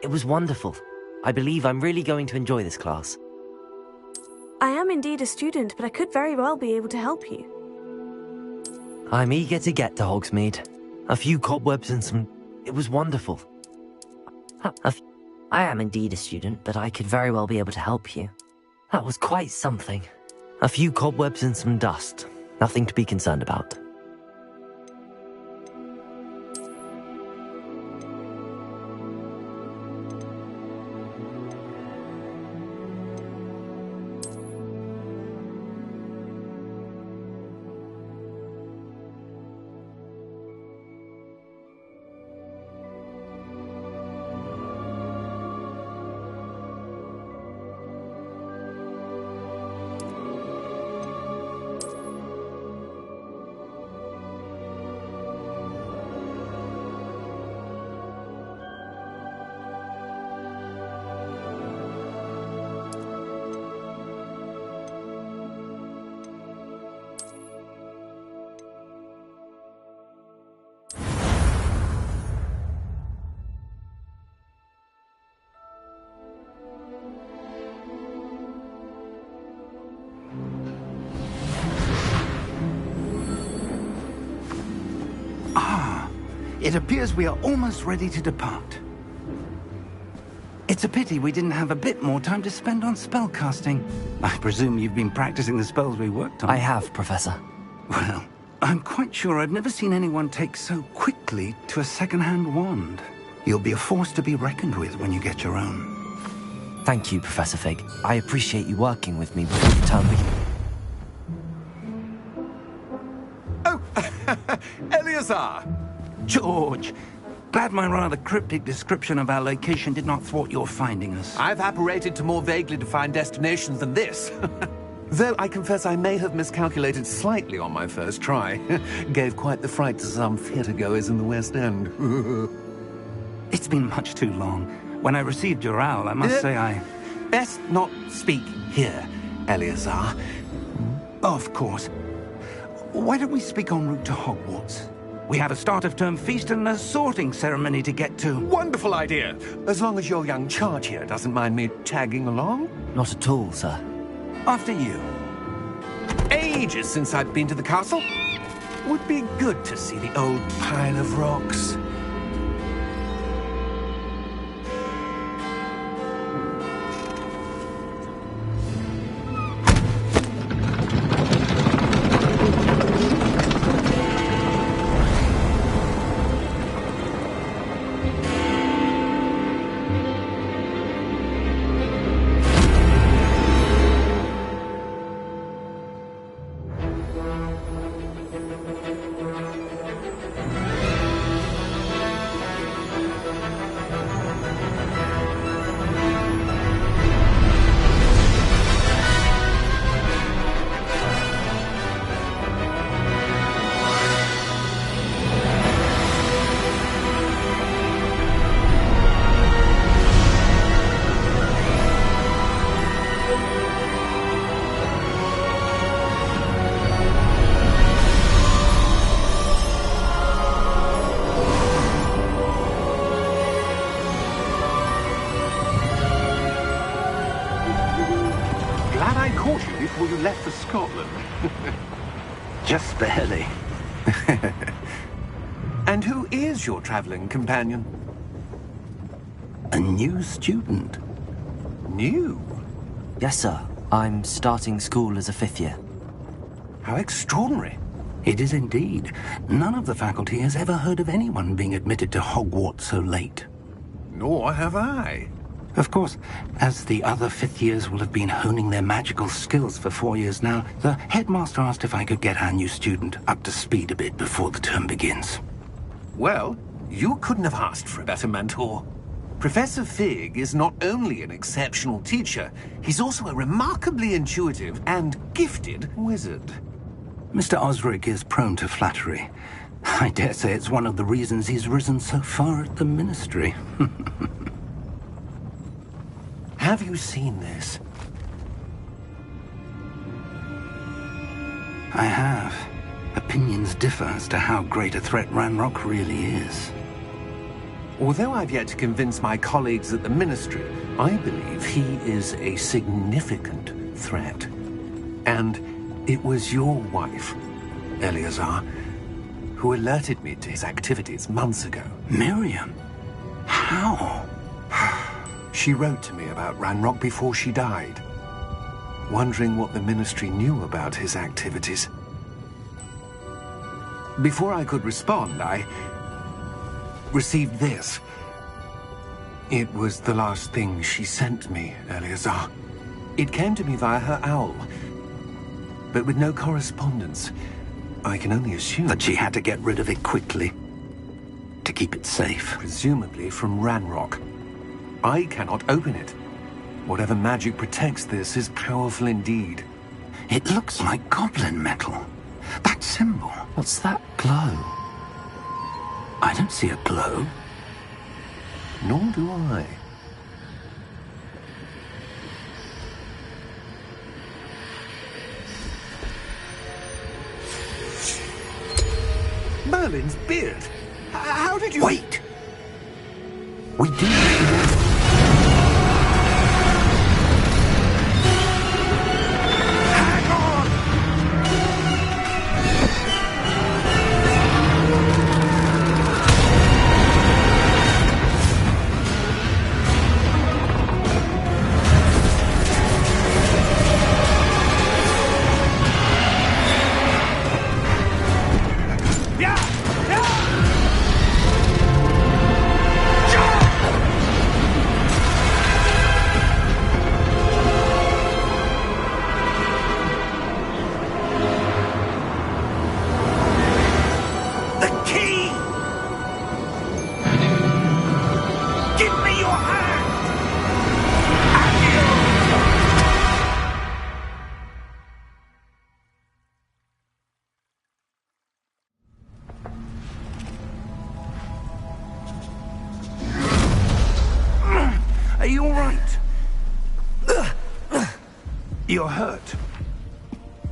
It was wonderful. I believe I'm really going to enjoy this class. I am indeed a student, but I could very well be able to help you. I'm eager to get to Hogsmeade. A few cobwebs and some... It was wonderful. I am indeed a student, but I could very well be able to help you. That was quite something. A few cobwebs and some dust. Nothing to be concerned about. It appears we are almost ready to depart. It's a pity we didn't have a bit more time to spend on spellcasting. I presume you've been practicing the spells we worked on. I have, Professor. Well, I'm quite sure I've never seen anyone take so quickly to a second-hand wand. You'll be a force to be reckoned with when you get your own. Thank you, Professor Fig. I appreciate you working with me before the term begins. Oh, Eleazar! George, glad my rather cryptic description of our location did not thwart your finding us. I've apparated to more vaguely defined destinations than this. Though I confess I may have miscalculated slightly on my first try. Gave quite the fright to some theatre-goers in the West End. It's been much too long. When I received your owl, I must say I... Best not speak here, Eleazar. Of course. Why don't we speak en route to Hogwarts? We have a start-of-term feast and a sorting ceremony to get to. Wonderful idea! As long as your young charge here doesn't mind me tagging along. Not at all, sir. After you. Ages since I've been to the castle. Would be good to see the old pile of rocks. Before you left for Scotland. Just barely. And who is your traveling companion? A new student. New? Yes, sir. I'm starting school as a 5th year. How extraordinary. It is indeed. None of the faculty has ever heard of anyone being admitted to Hogwarts so late. Nor have I. Of course, as the other 5th years will have been honing their magical skills for 4 years now, the headmaster asked if I could get our new student up to speed a bit before the term begins. Well, you couldn't have asked for a better mentor. Professor Fig is not only an exceptional teacher, he's also a remarkably intuitive and gifted wizard. Mr. Osric is prone to flattery. I dare say it's one of the reasons he's risen so far at the Ministry. Have you seen this? I have. Opinions differ as to how great a threat Ranrock really is. Although I've yet to convince my colleagues at the Ministry, I believe he is a significant threat. And it was your wife, Eleazar, who alerted me to his activities months ago. Miriam? How? She wrote to me about Ranrock before she died, wondering what the Ministry knew about his activities. Before I could respond, I received this. It was the last thing she sent me, Eleazar. It came to me via her owl, but with no correspondence. I can only assume that she had to get rid of it quickly, to keep it safe. Presumably from Ranrock. I cannot open it. Whatever magic protects this is powerful indeed. It looks like goblin metal. That symbol. What's that glow? I don't see a glow. Nor do I. Merlin's beard. How did you... Wait! We do... Are you all right? You're hurt.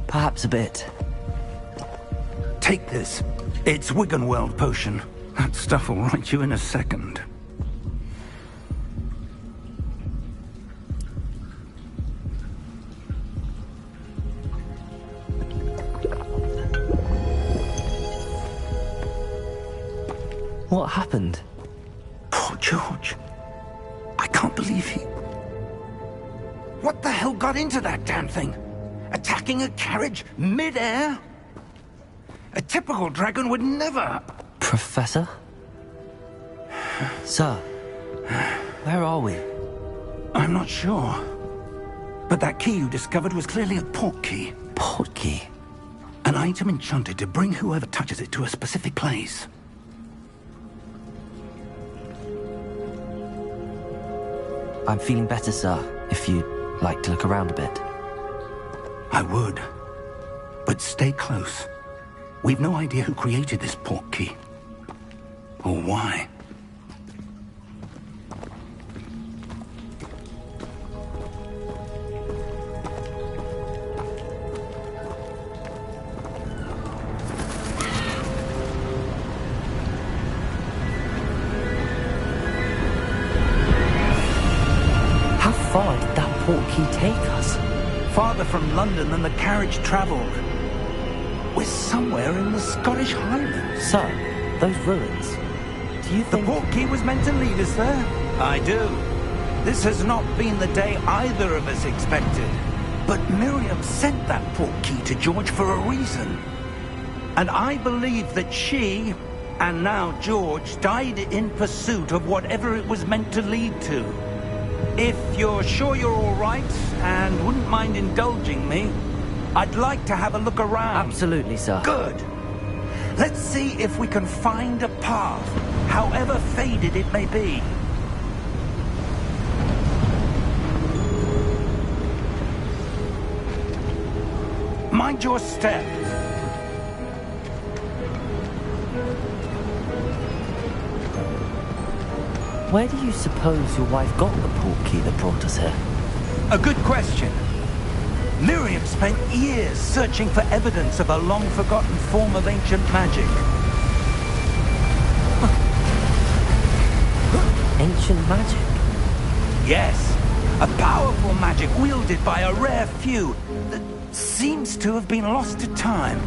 Perhaps a bit. Take this. It's Wiggenweld potion. That stuff will right you in a second. What happened? Poor George. I can't believe he... What the hell got into that damn thing? Attacking a carriage mid-air? A typical dragon would never... Professor? Sir, where are we? I'm not sure. But that key you discovered was clearly a port key. Port key? An item enchanted to bring whoever touches it to a specific place. I'm feeling better, sir, if you'd like to look around a bit. I would. But stay close. We've no idea who created this port key. Or why. How far did that port key take us? Farther from London than the carriage travelled. We're somewhere in the Scottish Highlands. Sir, those ruins. Do you think... The port key was meant to lead us there? I do. This has not been the day either of us expected. But Miriam sent that port key to George for a reason. And I believe that she, and now George, died in pursuit of whatever it was meant to lead to. If you're sure you're all right, and wouldn't mind indulging me, I'd like to have a look around. Absolutely, sir. Good. Let's see if we can find a path, however faded it may be. Mind your step. Where do you suppose your wife got the port key that brought us here? A good question. Miriam spent years searching for evidence of a long-forgotten form of ancient magic. ancient magic? Yes, a powerful magic wielded by a rare few that seems to have been lost to time.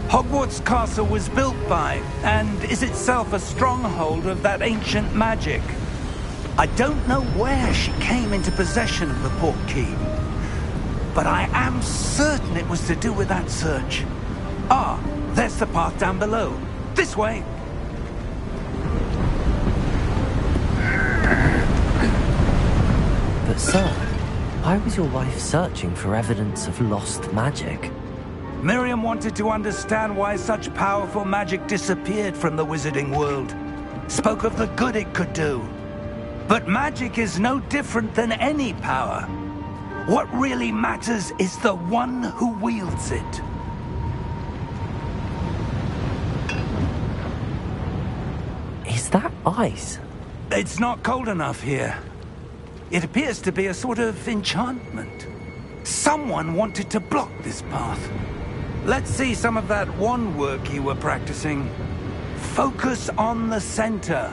Hogwarts Castle was built by, and is itself a stronghold of that ancient magic. I don't know where she came into possession of the portkey, but I am certain it was to do with that search. Ah, there's the path down below. This way! But sir, why was your wife searching for evidence of lost magic? Miriam wanted to understand why such powerful magic disappeared from the wizarding world. Spoke of the good it could do. But magic is no different than any power. What really matters is the one who wields it. Is that ice? It's not cold enough here. It appears to be a sort of enchantment. Someone wanted to block this path. Let's see some of that wand work you were practicing. Focus on the center.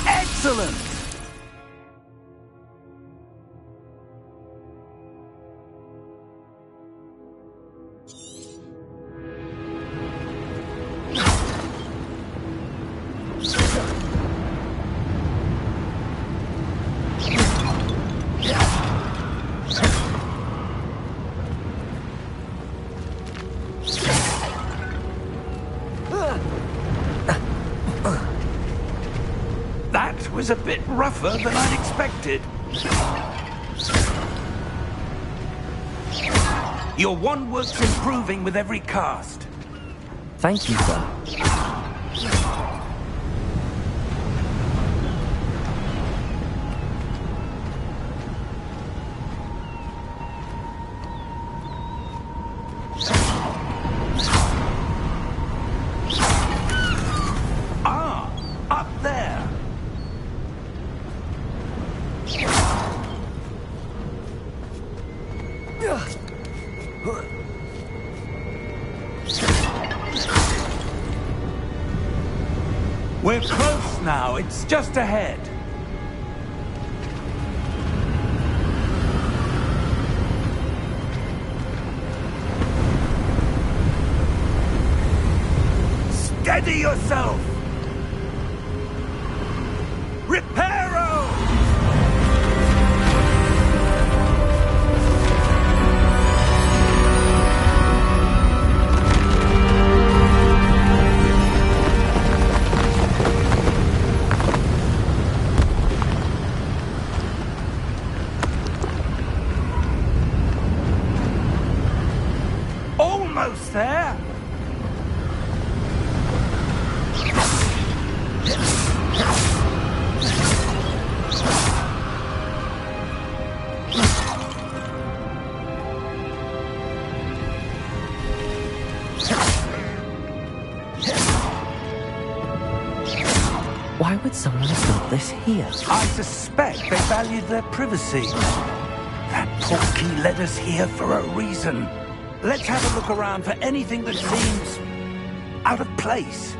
Excellent! That was a bit rougher than I'd expected. Your wand work's improving with every cast. Thank you, sir. Ah, up there. We're close now. It's just ahead. Steady yourself. Reparo! Almost there. Why would someone have built this here? I suspect they valued their privacy. That portkey led us here for a reason. Let's have a look around for anything that seems out of place.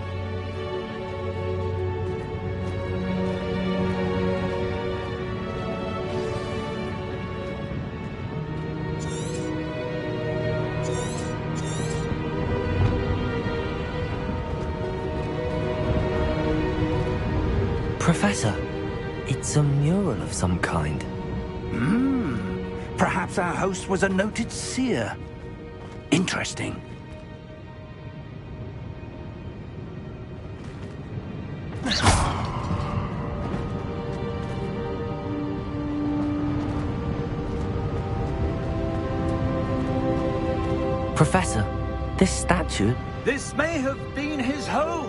Professor, it's a mural of some kind. Perhaps our host was a noted seer. Interesting. Professor, this statue... This may have been his home.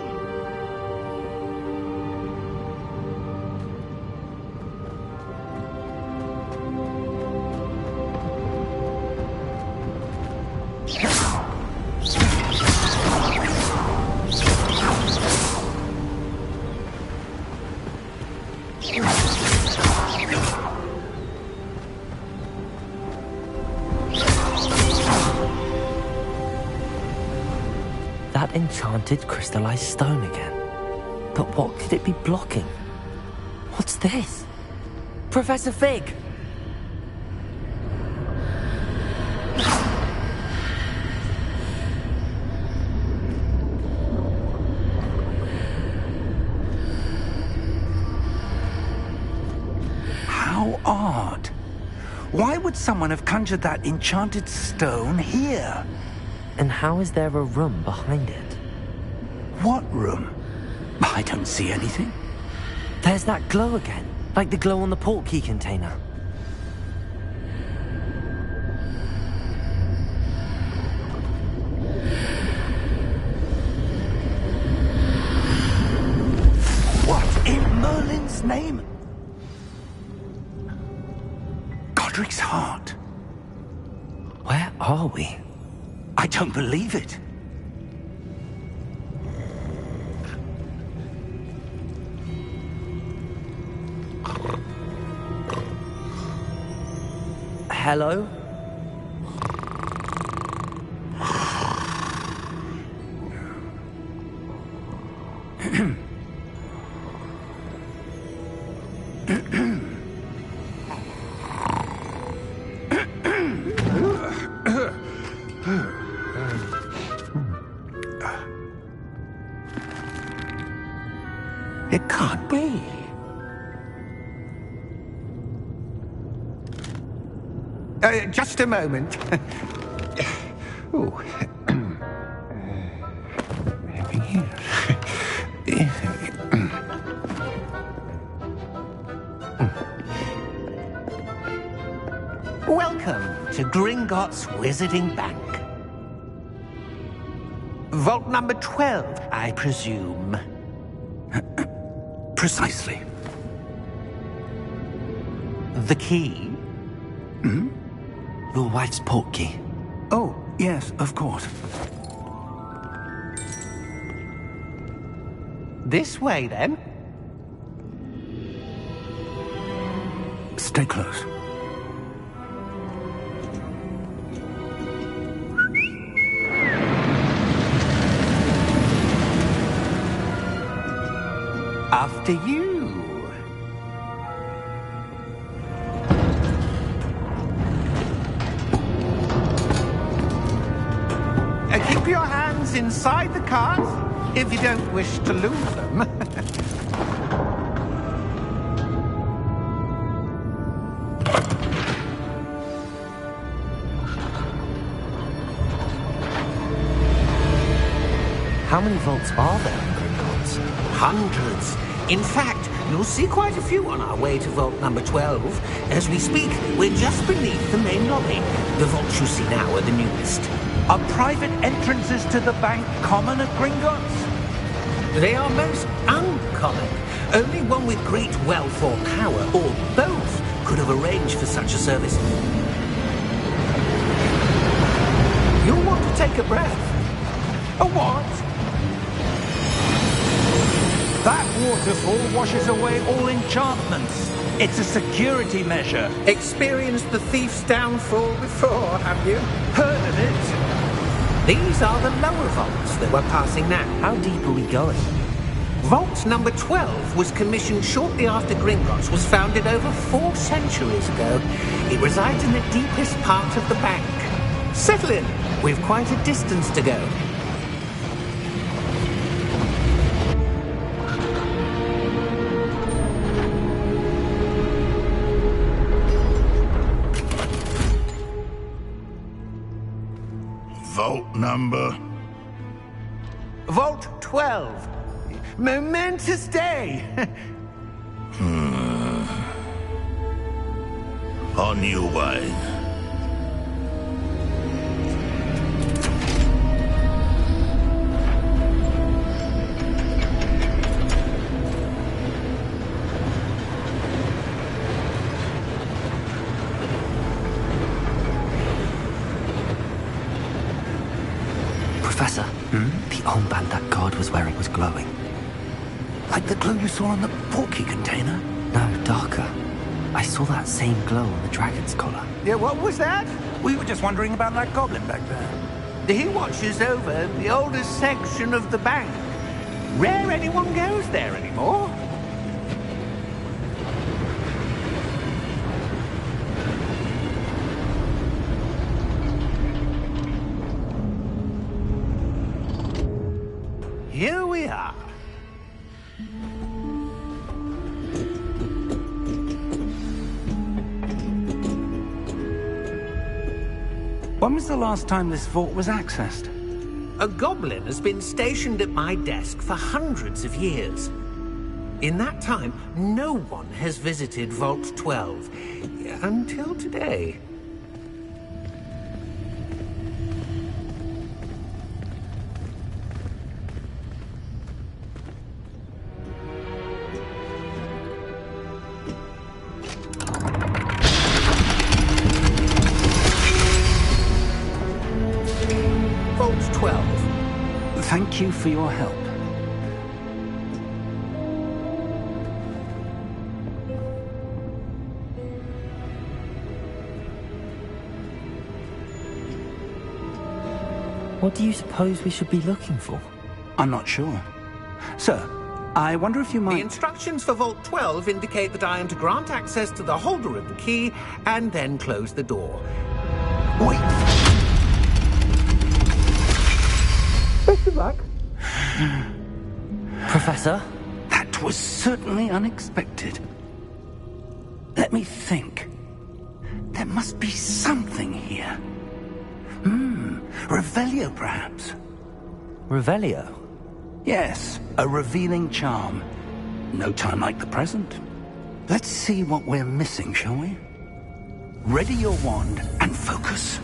That enchanted crystallized stone again. But what could it be blocking? What's this? Professor Fig! How odd. Why would someone have conjured that enchanted stone here? And how is there a room behind it? What room? I don't see anything. There's that glow again, like the glow on the portkey container. What in Merlin's name? Godric's heart. Where are we? I don't believe it. Hello? It can't be. Just a moment. Oh. Welcome to Gringotts Wizarding Bank. Vault number 12, I presume. Precisely. The key? Hmm? Your wife's portkey. Oh, yes, of course. This way, then. Stay close. After you. Keep your hands inside the cart if you don't wish to lose them. How many vaults are there in Gringotts? Hundreds. In fact, you'll see quite a few on our way to vault number 12. As we speak, we're just beneath the main lobby. The vaults you see now are the newest. Are private entrances to the bank common at Gringotts? They are most uncommon. Only one with great wealth or power, or both, could have arranged for such a service. You'll want to take a breath. A what? That waterfall washes away all enchantments. It's a security measure. Experienced the thief's downfall before, have you? Heard of it? These are the lower vaults that we're passing now. How deep are we going? Vault number 12 was commissioned shortly after Gringotts was founded over 4 centuries ago. It resides in the deepest part of the bank. Settle in. We've quite a distance to go. Vault number? Vault 12. Momentous day. On your way. Professor, the armband that guard was wearing was glowing. Like the glow you saw on the portkey container? No, darker. I saw that same glow on the dragon's collar. Yeah, what was that? We were just wondering about that goblin back there. He watches over the oldest section of the bank. Rare anyone goes there anymore. Here we are. When was the last time this vault was accessed? A goblin has been stationed at my desk for hundreds of years. In that time, no one has visited Vault 12 until today. Thank you for your help. What do you suppose we should be looking for? I'm not sure. Sir, I wonder if you might... The instructions for Vault 12 indicate that I am to grant access to the holder of the key and then close the door. Wait! Best of luck. Professor? That was certainly unexpected. Let me think. There must be something here. Revelio, perhaps? Revelio? Yes, a revealing charm. No time like the present. Let's see what we're missing, shall we? Ready your wand and focus.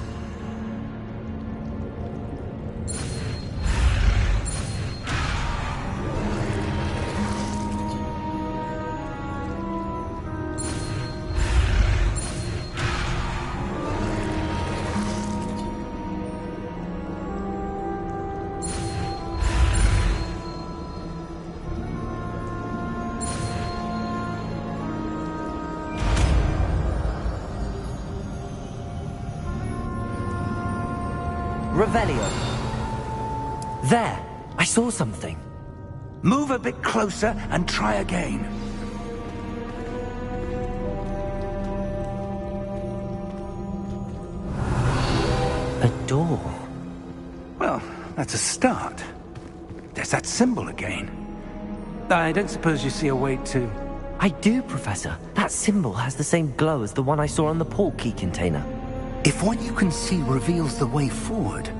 Revelio. There! I saw something. Move a bit closer and try again. A door. Well, that's a start. There's that symbol again. I don't suppose you see a way to... I do, Professor. That symbol has the same glow as the one I saw on the portkey container. If what you can see reveals the way forward,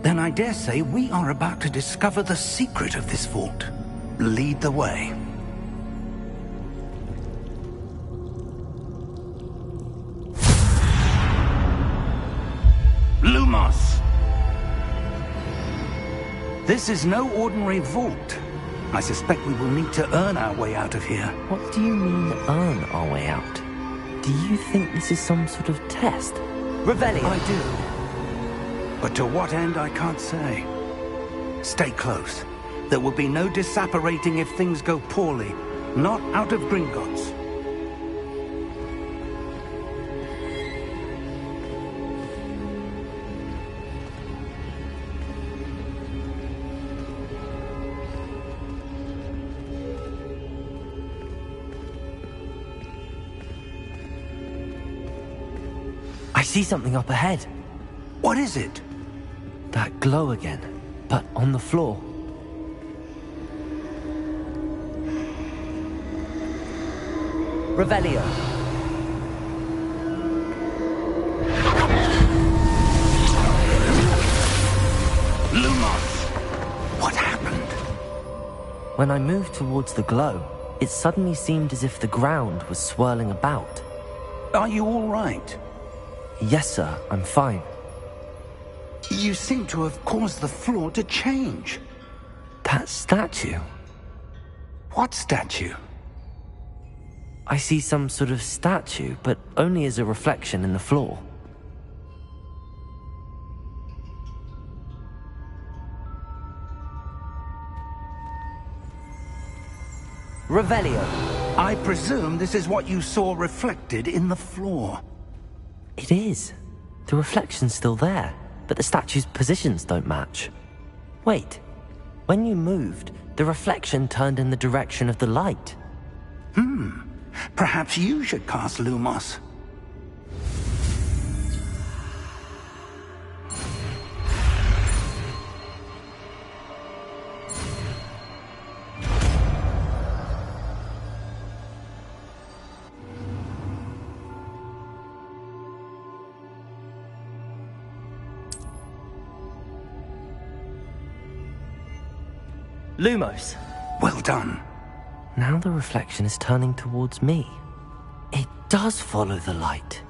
then I dare say we are about to discover the secret of this vault. Lead the way. Lumos! This is no ordinary vault. I suspect we will need to earn our way out of here. What do you mean, earn our way out? Do you think this is some sort of test? Revelio! I do. But to what end, I can't say. Stay close. There will be no disapparating if things go poorly. Not out of Gringotts. I see something up ahead. What is it? That glow again, but on the floor. Revelio. Lumos! What happened? When I moved towards the glow, it suddenly seemed as if the ground was swirling about. Are you all right? Yes, sir, I'm fine. You seem to have caused the floor to change. That statue? What statue? I see some sort of statue, but only as a reflection in the floor. Revelio. I presume this is what you saw reflected in the floor. It is. The reflection's still there. but the statue's positions don't match. Wait, when you moved, the reflection turned in the direction of the light. Perhaps you should cast Lumos. Lumos. Well done. Now the reflection is turning towards me. It does follow the light.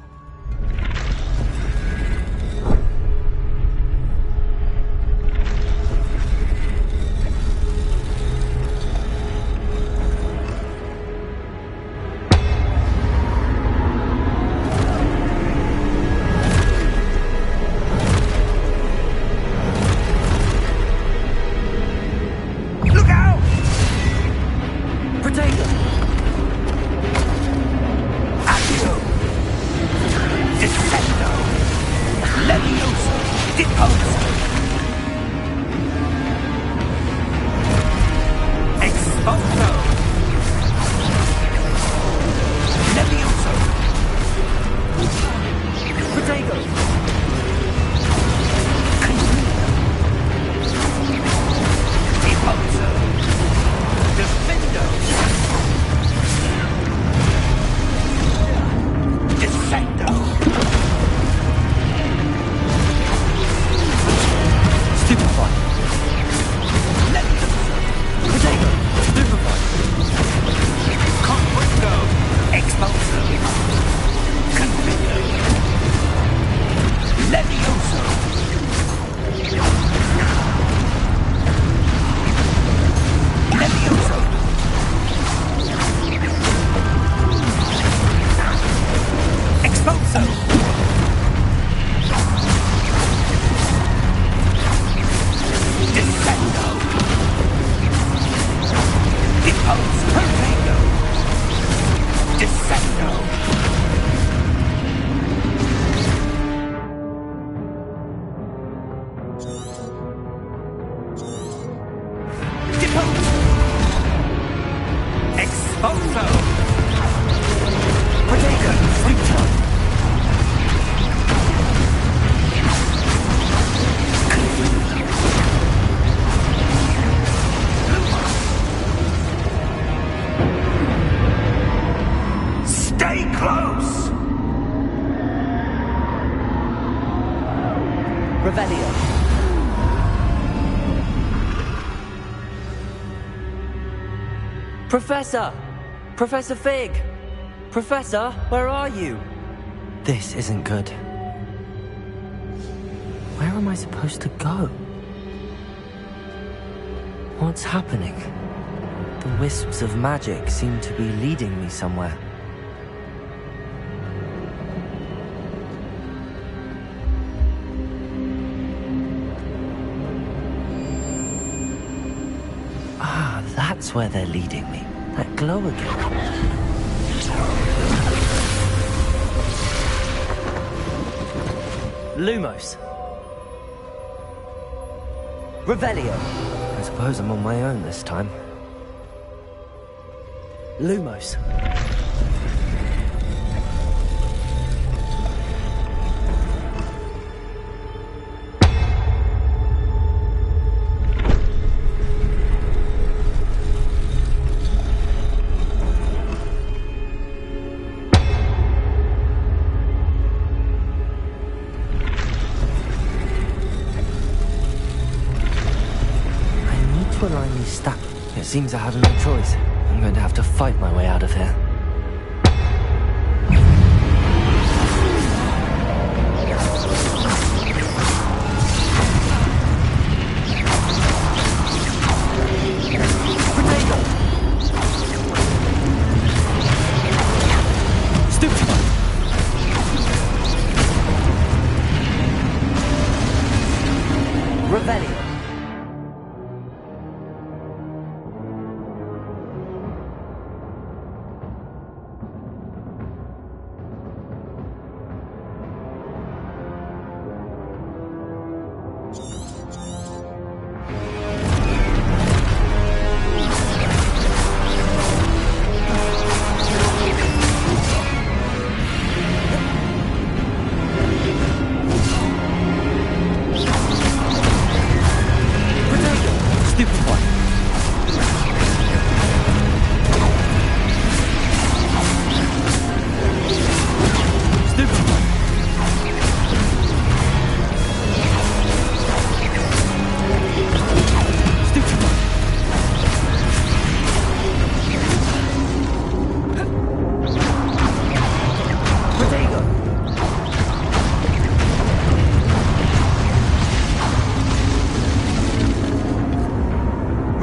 Professor! Professor Fig! Professor, where are you? This isn't good. Where am I supposed to go? What's happening? The wisps of magic seem to be leading me somewhere. Ah, that's where they're leading me. That glow again. Lumos. Revelio. I suppose I'm on my own this time. Lumos. It seems I have no choice. I'm going to have to fight my way out of here.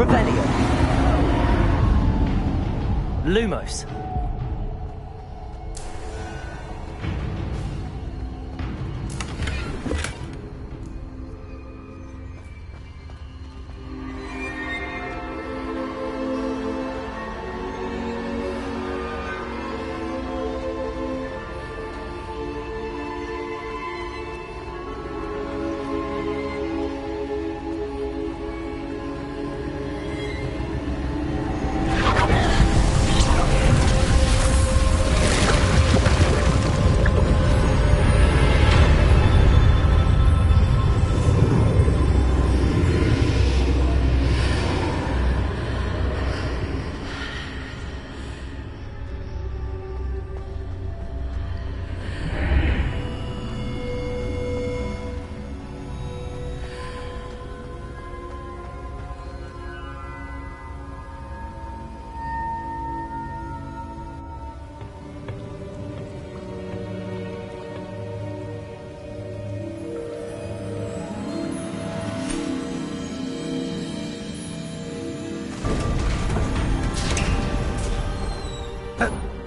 Revelio. Lumos.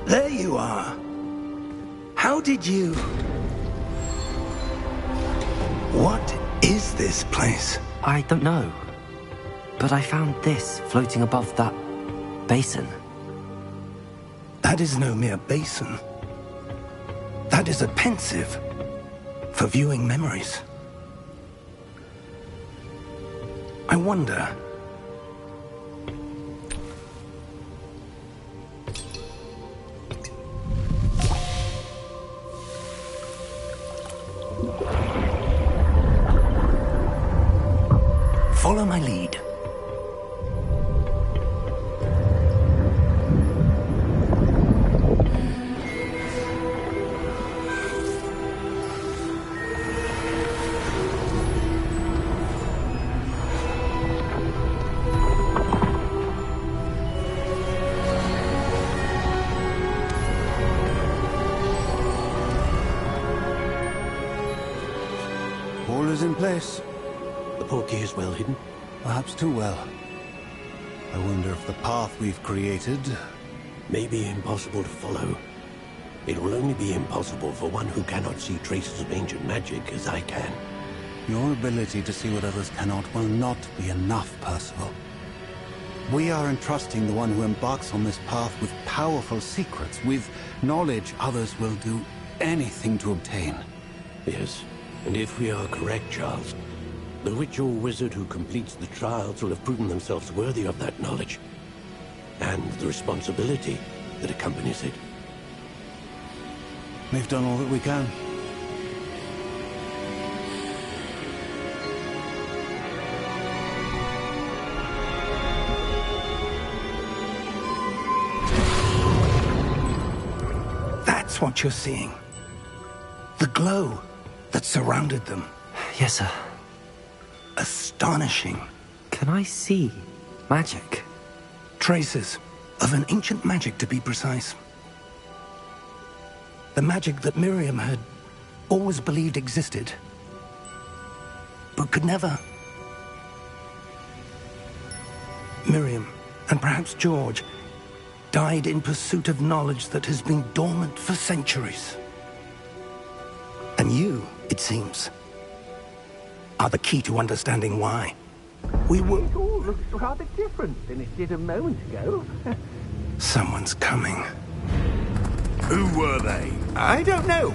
There you are. How did you... What is this place? I don't know. But I found this floating above that basin. That is no mere basin. That is a pensive for viewing memories. I wonder... Follow my lead. All is in place. The portkey is well hidden. Perhaps too well. I wonder if the path we've created... may be impossible to follow. It will only be impossible for one who cannot see traces of ancient magic as I can. Your ability to see what others cannot will not be enough, Percival. We are entrusting the one who embarks on this path with powerful secrets, with knowledge others will do anything to obtain. Yes, and if we are correct, Charles, the witch or wizard who completes the trials will have proven themselves worthy of that knowledge, and the responsibility that accompanies it. We've done all that we can. That's what you're seeing. The glow that surrounded them. Yes, sir. Astonishing. Can I see magic? Traces of an ancient magic, to be precise. The magic that Miriam had always believed existed, but could never. Miriam, and perhaps George, died in pursuit of knowledge that has been dormant for centuries. And you, it seems, are the key to understanding why. We were... It all looks rather different than it did a moment ago. Someone's coming. Who were they? I don't know.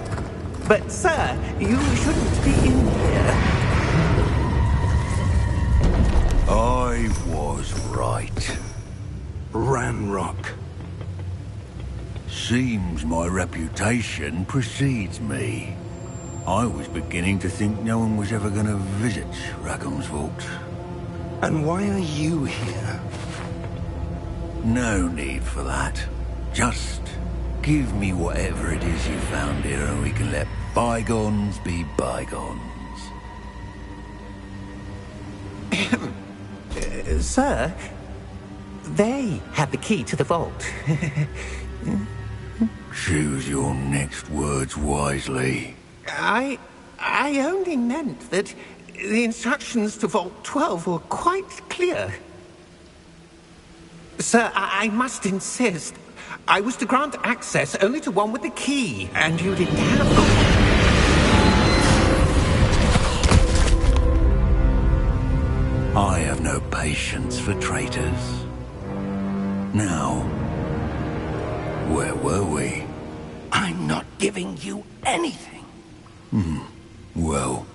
But, sir, you shouldn't be in here. I was right. Ranrock. Seems my reputation precedes me. I was beginning to think no one was ever going to visit Rackham's vault. And why are you here? No need for that. Just give me whatever it is you found here and we can let bygones be bygones. Sir, they have the key to the vault. Choose your next words wisely. I only meant that the instructions to Vault 12 were quite clear. Sir, I must insist. I was to grant access only to one with the key, and you didn't have one. I have no patience for traitors. Now, where were we? I'm not giving you anything. Well,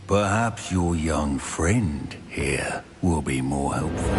perhaps your young friend here will be more helpful.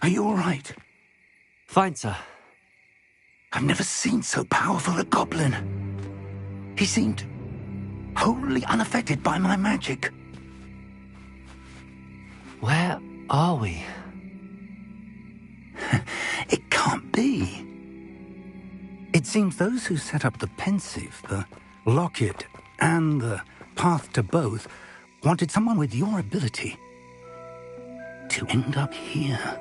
Are you all right? Fine, sir. I've never seen so powerful a goblin. He seemed wholly unaffected by my magic. Where are we? It can't be. It seems those who set up the pensive, the locket, and the path to both wanted someone with your ability to end up here.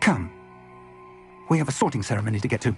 Come. We have a sorting ceremony to get to.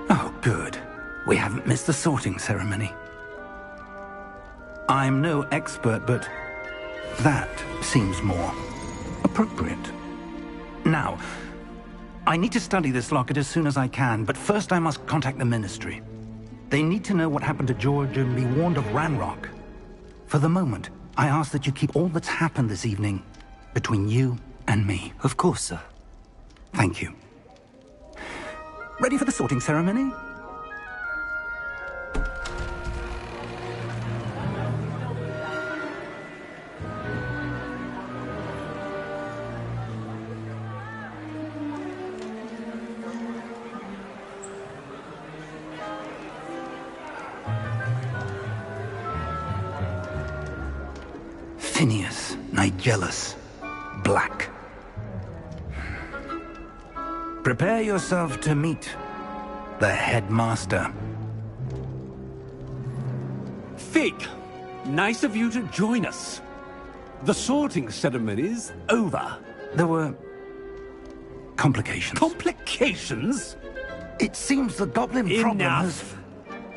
Oh, good. We haven't missed the sorting ceremony. I'm no expert, but that seems more appropriate. Now, I need to study this locket as soon as I can, but first I must contact the Ministry. They need to know what happened to George and be warned of Ranrock. For the moment, I ask that you keep all that's happened this evening between you and me. Of course, sir. Thank you. Ready for the sorting ceremony? Phineas, Nigellus, Black. Prepare yourself to meet the headmaster. Fig, nice of you to join us. The sorting ceremony's over. There were complications. Complications? It seems the goblin problem has... Enough!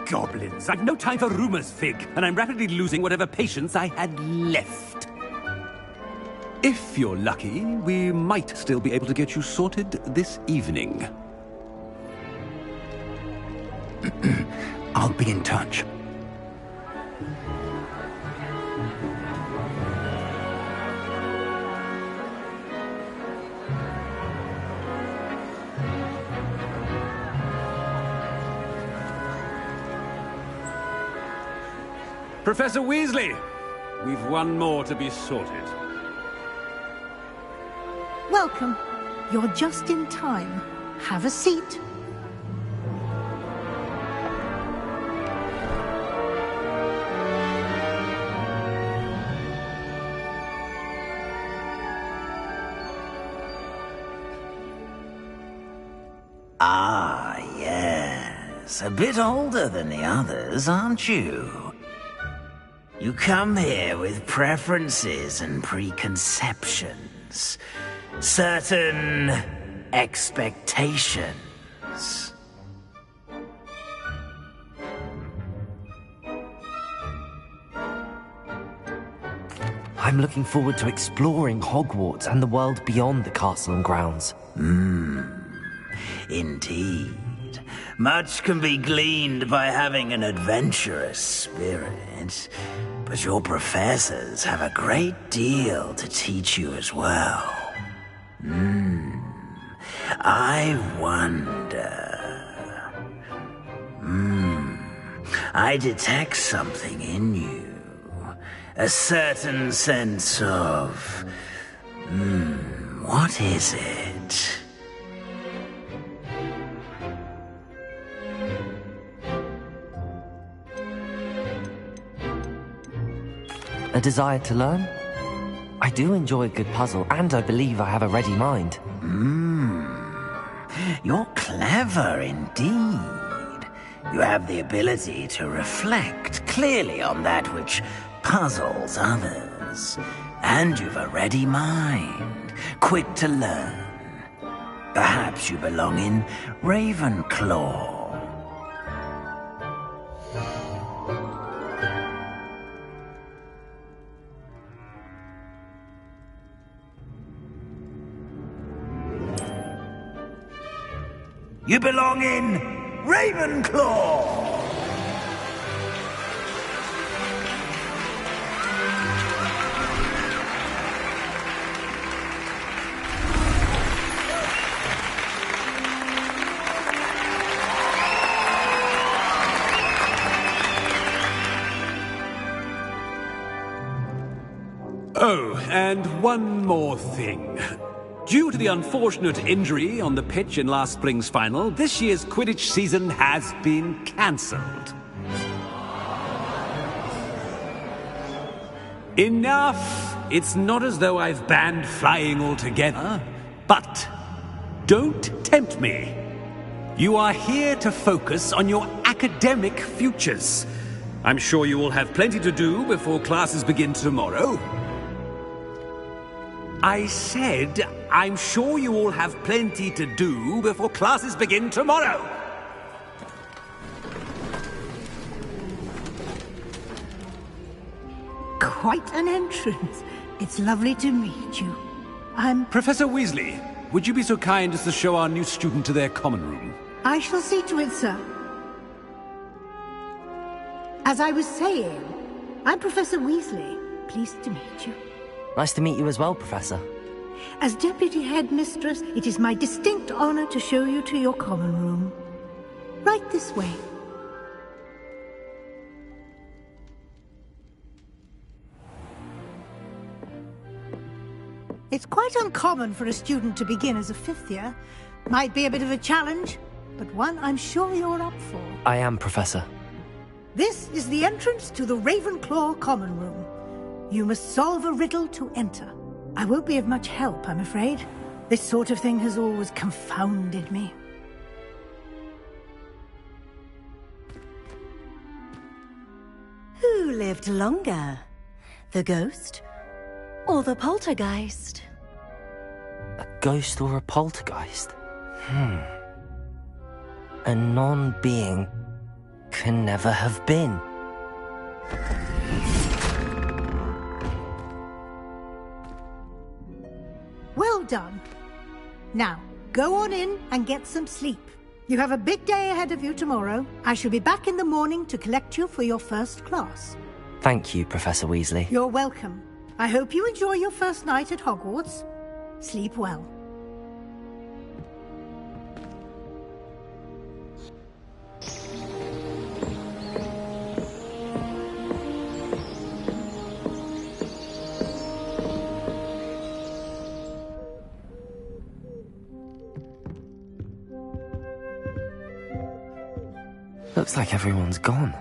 Goblins. I've no time for rumors, Fig, and I'm rapidly losing whatever patience I had left. If you're lucky, we might still be able to get you sorted this evening. I'll be in touch. Professor Weasley, we've one more to be sorted. Welcome. You're just in time. Have a seat. Ah, yes. A bit older than the others, aren't you? You come here with preferences and preconceptions. Certain expectations. I'm looking forward to exploring Hogwarts and the world beyond the castle and grounds. Indeed. Much can be gleaned by having an adventurous spirit, but your professors have a great deal to teach you as well. I wonder... I detect something in you. A certain sense of... what is it? A desire to learn? I do enjoy a good puzzle, and I believe I have a ready mind. You're clever indeed. You have the ability to reflect clearly on that which puzzles others. And you've a ready mind, quick to learn. Perhaps you belong in Ravenclaw. You belong in Ravenclaw! Oh, and one more thing. Due to the unfortunate injury on the pitch in last spring's final, this year's Quidditch season has been cancelled. Enough! It's not as though I've banned flying altogether, but don't tempt me. You are here to focus on your academic futures. I'm sure you will have plenty to do before classes begin tomorrow. I said, I'm sure you all have plenty to do before classes begin tomorrow. Quite an entrance. It's lovely to meet you. Professor Weasley, would you be so kind as to show our new student to their common room? I shall see to it, sir. As I was saying, I'm Professor Weasley. Pleased to meet you. Nice to meet you as well, Professor. As Deputy Headmistress, it is my distinct honor to show you to your common room. Right this way. It's quite uncommon for a student to begin as a fifth year. Might be a bit of a challenge, but one I'm sure you're up for. I am, Professor. This is the entrance to the Ravenclaw common room. You must solve a riddle to enter. I won't be of much help, I'm afraid. This sort of thing has always confounded me. Who lived longer? The ghost or the poltergeist? A ghost or a poltergeist? A non-being can never have been. Well done. Now, go on in and get some sleep. You have a big day ahead of you tomorrow. I shall be back in the morning to collect you for your first class. Thank you, Professor Weasley. You're welcome. I hope you enjoy your first night at Hogwarts. Sleep well. Looks like everyone's gone.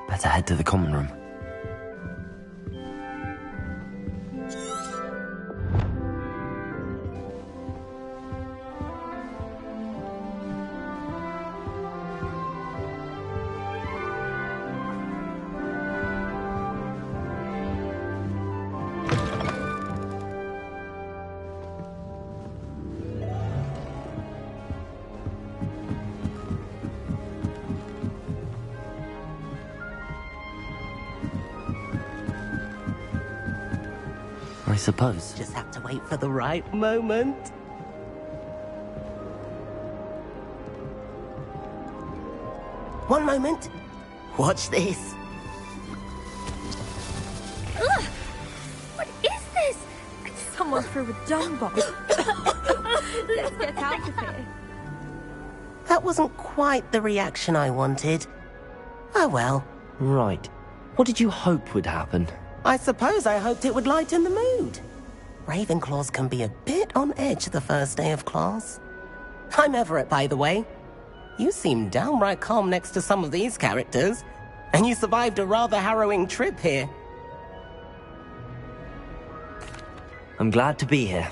Better head to the common room. I suppose. Just have to wait for the right moment. One moment. Watch this. Ugh! What is this? Someone threw a dung bomb. Let's get out of here. That wasn't quite the reaction I wanted. Oh well. Right. What did you hope would happen? I suppose I hoped it would lighten the mood. Ravenclaws can be a bit on edge the first day of class. I'm Everett, by the way. You seem downright calm next to some of these characters, and you survived a rather harrowing trip here. I'm glad to be here.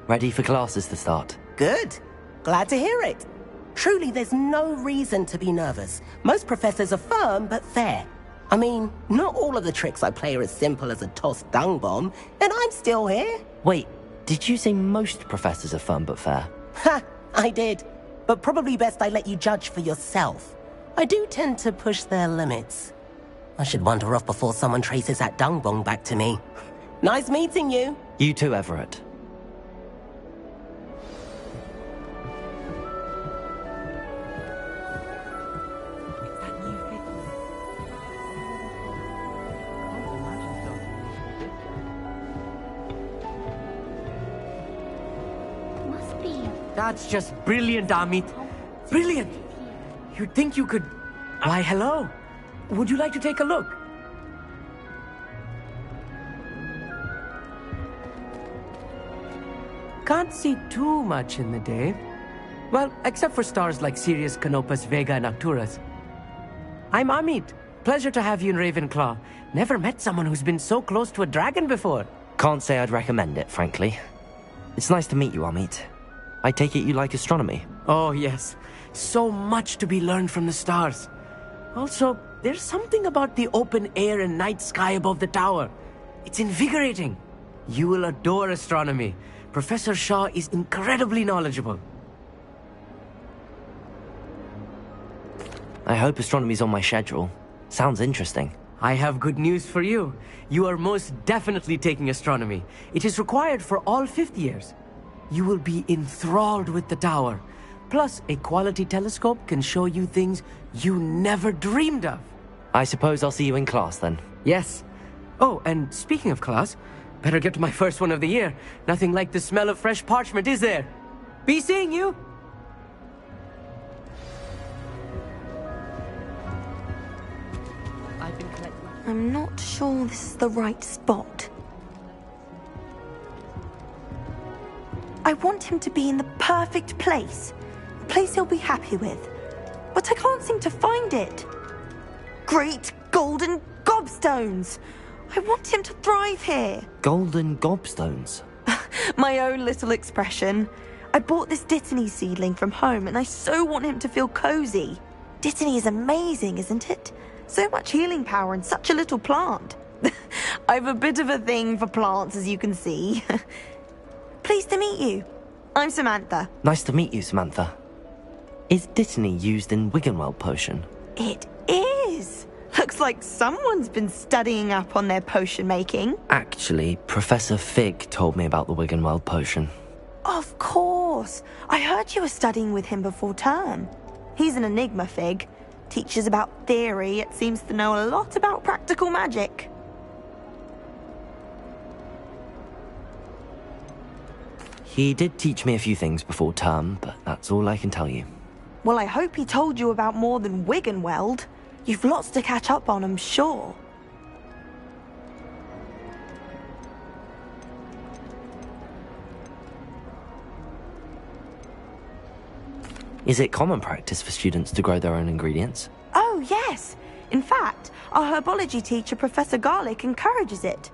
Ready for classes to start. Good. Glad to hear it. Truly, there's no reason to be nervous. Most professors are firm but fair. I mean, not all of the tricks I play are as simple as a tossed dung bomb, and I'm still here. Wait, did you say most professors are firm but fair? Ha! I did. But probably best I let you judge for yourself. I do tend to push their limits. I should wander off before someone traces that dung bomb back to me. Nice meeting you. You too, Everett. That's just brilliant, Amit. Brilliant! You'd think you could... Why, hello. Would you like to take a look? Can't see too much in the day. Well, except for stars like Sirius, Canopus, Vega, and Arcturus. I'm Amit. Pleasure to have you in Ravenclaw. Never met someone who's been so close to a dragon before. Can't say I'd recommend it, frankly. It's nice to meet you, Amit. I take it you like astronomy? Oh, yes. So much to be learned from the stars. Also, there's something about the open air and night sky above the tower. It's invigorating. You will adore astronomy. Professor Shaw is incredibly knowledgeable. I hope astronomy's on my schedule. Sounds interesting. I have good news for you. You are most definitely taking astronomy. It is required for all 5th years. You will be enthralled with the tower. Plus, a quality telescope can show you things you never dreamed of. I suppose I'll see you in class then. Yes. Oh, and speaking of class, better get to my first one of the year. Nothing like the smell of fresh parchment, is there? Be seeing you! I'm not sure this is the right spot. I want him to be in the perfect place. A place he'll be happy with. But I can't seem to find it. Great golden gobstones! I want him to thrive here. Golden gobstones. My own little expression. I bought this Dittany seedling from home and I so want him to feel cozy. Dittany is amazing, isn't it? So much healing power in such a little plant. I've a bit of a thing for plants, as you can see. Pleased to meet you. I'm Samantha. Nice to meet you, Samantha. Is Dittany used in Wiggenweld potion? It is. Looks like someone's been studying up on their potion making. Actually, Professor Fig told me about the Wiggenweld potion. Of course. I heard you were studying with him before term. He's an enigma, Fig. Teaches about theory, yet seems to know a lot about practical magic. He did teach me a few things before term, but that's all I can tell you. Well, I hope he told you about more than Wiggenweld. You've lots to catch up on, I'm sure. Is it common practice for students to grow their own ingredients? Oh, yes. In fact, our herbology teacher, Professor Garlick, encourages it.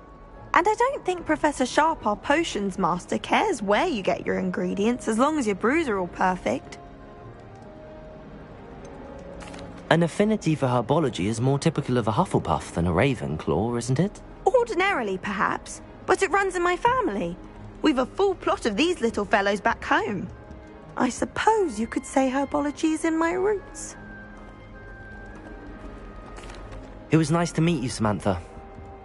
And I don't think Professor Sharp, our potions master, cares where you get your ingredients, as long as your brews are all perfect. An affinity for herbology is more typical of a Hufflepuff than a Ravenclaw, isn't it? Ordinarily, perhaps, but it runs in my family. We've a full plot of these little fellows back home. I suppose you could say herbology is in my roots. It was nice to meet you, Samantha.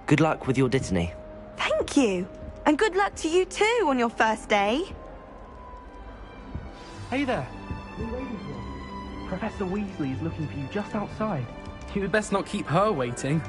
Good luck with your Dittany. Thank you. And good luck to you too on your first day. Hey there. What are you waiting for? Professor Weasley is looking for you just outside. You had best not keep her waiting.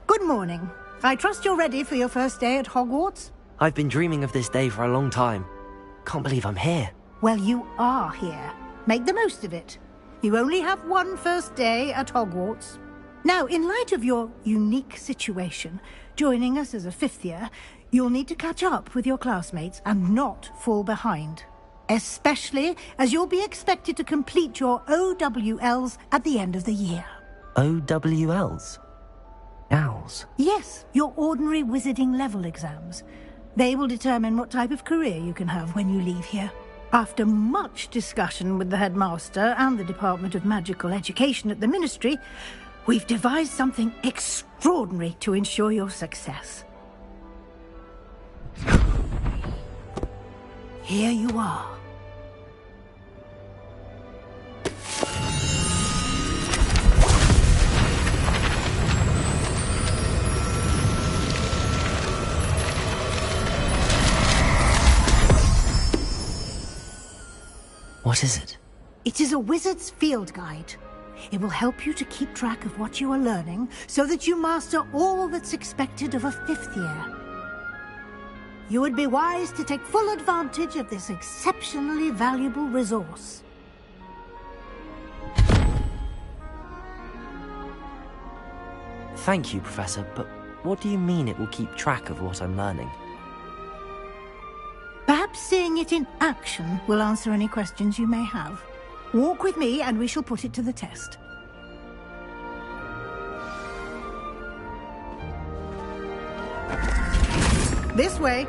Good morning. I trust you're ready for your first day at Hogwarts? I've been dreaming of this day for a long time. Can't believe I'm here. Well, you are here. Make the most of it. You only have one first day at Hogwarts. Now, in light of your unique situation, joining us as a fifth year, you'll need to catch up with your classmates and not fall behind. Especially as you'll be expected to complete your OWLs at the end of the year. OWLs? Owls? Yes, your ordinary wizarding level exams. They will determine what type of career you can have when you leave here. After much discussion with the headmaster and the Department of Magical Education at the Ministry, we've devised something extraordinary to ensure your success. Here you are. What is it? It is a wizard's field guide. It will help you to keep track of what you are learning so that you master all that's expected of a fifth year. You would be wise to take full advantage of this exceptionally valuable resource. Thank you, Professor, but what do you mean it will keep track of what I'm learning? Perhaps seeing it in action will answer any questions you may have. Walk with me and we shall put it to the test. This way.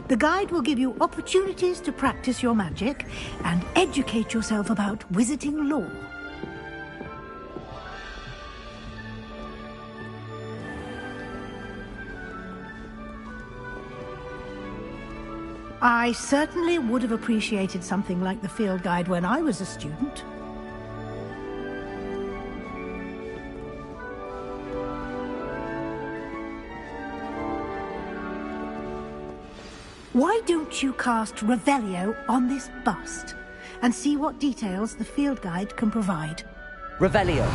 The guide will give you opportunities to practice your magic and educate yourself about wizarding lore. I certainly would have appreciated something like the field guide when I was a student. Why don't you cast Revelio on this bust and see what details the field guide can provide? Revelio.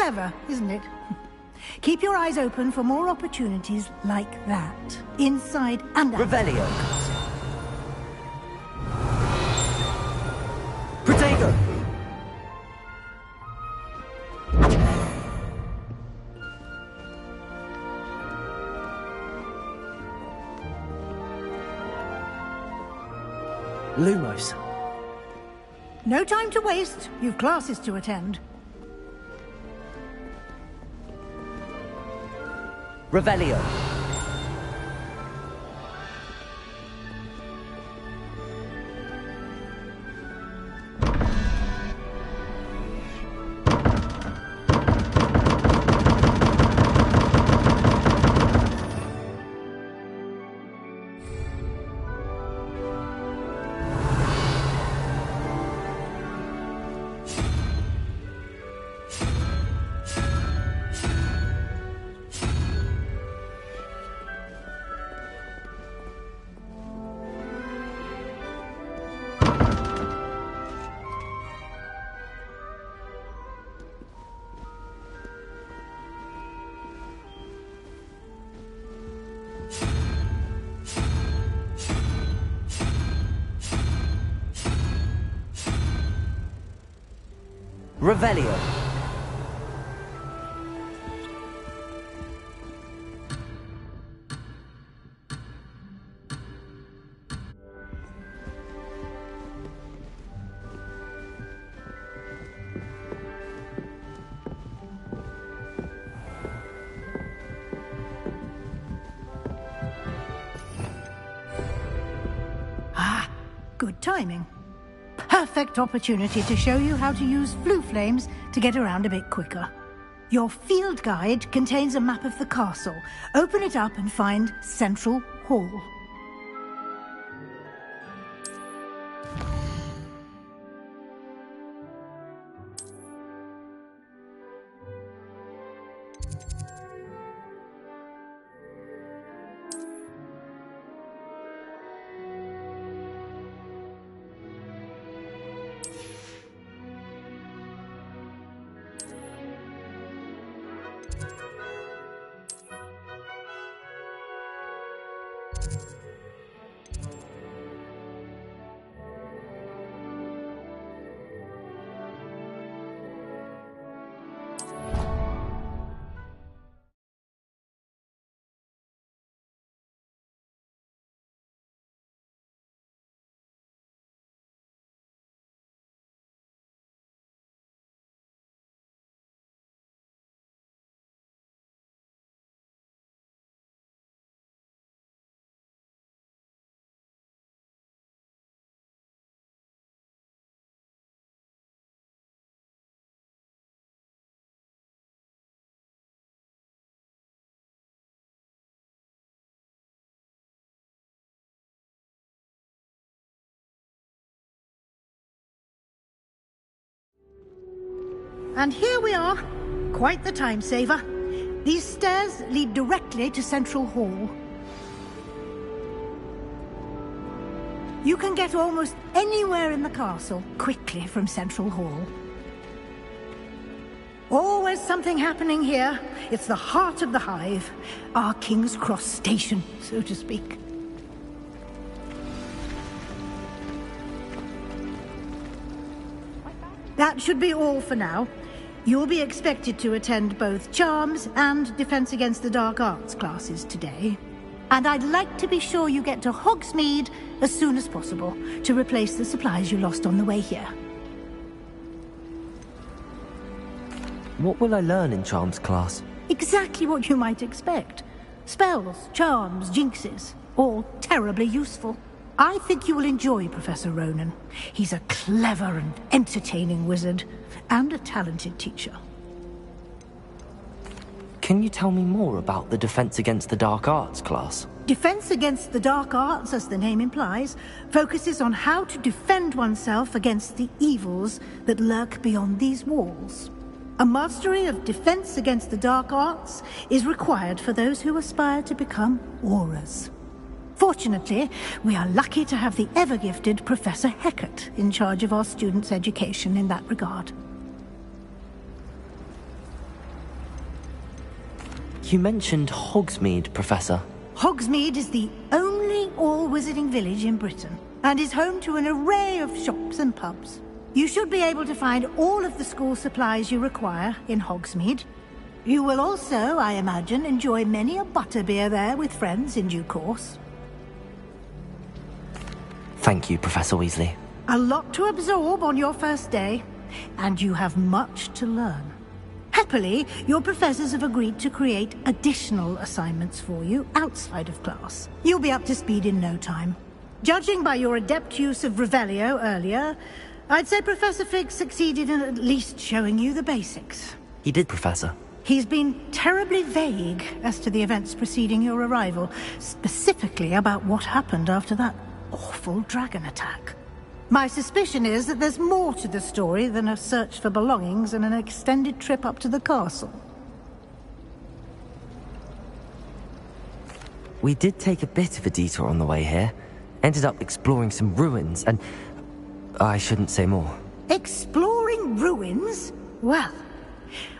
Clever, isn't it? Keep your eyes open for more opportunities like that, inside and out. Revelio. Protego. Lumos. No time to waste. You've classes to attend. Revelio. Revelio. Ah, good timing. Perfect opportunity to show you how to use flue flames to get around a bit quicker. Your field guide contains a map of the castle. Open it up and find Central Hall. And here we are. Quite the time saver. These stairs lead directly to Central Hall. You can get almost anywhere in the castle quickly from Central Hall. Always something happening here. It's the heart of the hive. Our King's Cross station, so to speak. That should be all for now. You'll be expected to attend both Charms and Defense Against the Dark Arts classes today. And I'd like to be sure you get to Hogsmeade as soon as possible to replace the supplies you lost on the way here. What will I learn in Charms class? Exactly what you might expect. Spells, charms, jinxes, all terribly useful. I think you will enjoy Professor Ronan. He's a clever and entertaining wizard, and a talented teacher. Can you tell me more about the Defense Against the Dark Arts class? Defense Against the Dark Arts, as the name implies, focuses on how to defend oneself against the evils that lurk beyond these walls. A mastery of Defense Against the Dark Arts is required for those who aspire to become Aurors. Fortunately, we are lucky to have the ever-gifted Professor Hecat in charge of our students' education in that regard. You mentioned Hogsmeade, Professor. Hogsmeade is the only all-wizarding village in Britain, and is home to an array of shops and pubs. You should be able to find all of the school supplies you require in Hogsmeade. You will also, I imagine, enjoy many a butterbeer there with friends in due course. Thank you, Professor Weasley. A lot to absorb on your first day, and you have much to learn. Happily, your professors have agreed to create additional assignments for you outside of class. You'll be up to speed in no time. Judging by your adept use of Revelio earlier, I'd say Professor Fig succeeded in at least showing you the basics. He did, Professor. He's been terribly vague as to the events preceding your arrival, specifically about what happened after that awful dragon attack. My suspicion is that there's more to the story than a search for belongings and an extended trip up to the castle. We did take a bit of a detour on the way here. Ended up exploring some ruins and... I shouldn't say more. Exploring ruins? Well,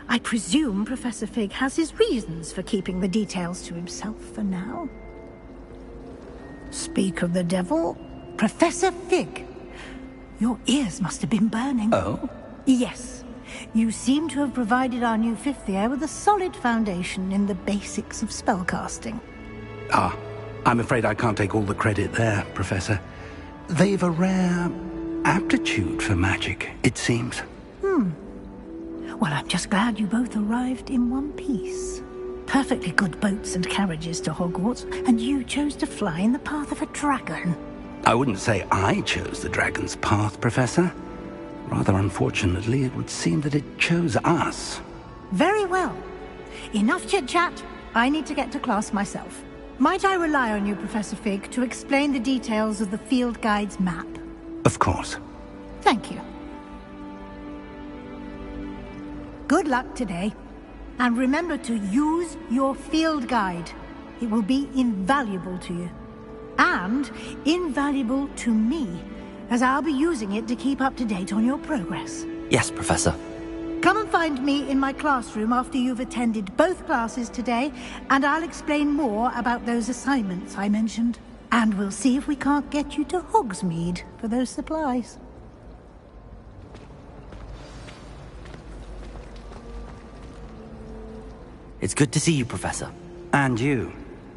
I presume Professor Fig has his reasons for keeping the details to himself for now. Speak of the devil, Professor Fig. Your ears must have been burning. Oh? Yes. You seem to have provided our new fifth year with a solid foundation in the basics of spellcasting. Ah, I'm afraid I can't take all the credit there, Professor. They've a rare aptitude for magic, it seems. Well, I'm just glad you both arrived in one piece. Perfectly good boats and carriages to Hogwarts, and you chose to fly in the path of a dragon. I wouldn't say I chose the dragon's path, Professor. Rather unfortunately, it would seem that it chose us. Very well. Enough chit-chat. I need to get to class myself. Might I rely on you, Professor Fig, to explain the details of the field guide's map? Of course. Thank you. Good luck today. And remember to use your field guide. It will be invaluable to you. And invaluable to me, as I'll be using it to keep up to date on your progress. Yes, Professor. Come and find me in my classroom after you've attended both classes today, and I'll explain more about those assignments I mentioned. And we'll see if we can't get you to Hogsmeade for those supplies. It's good to see you, Professor. And you.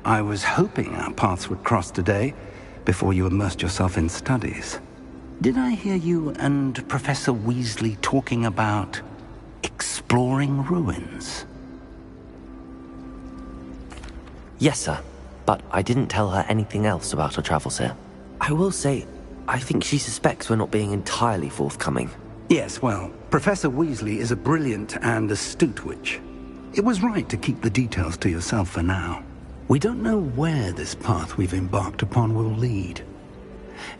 I was hoping our paths would cross today, before you immersed yourself in studies. Did I hear you and Professor Weasley talking about exploring ruins? Yes, sir. But I didn't tell her anything else about our travels here. I will say, I think she suspects we're not being entirely forthcoming. Yes, well, Professor Weasley is a brilliant and astute witch. It was right to keep the details to yourself for now. We don't know where this path we've embarked upon will lead.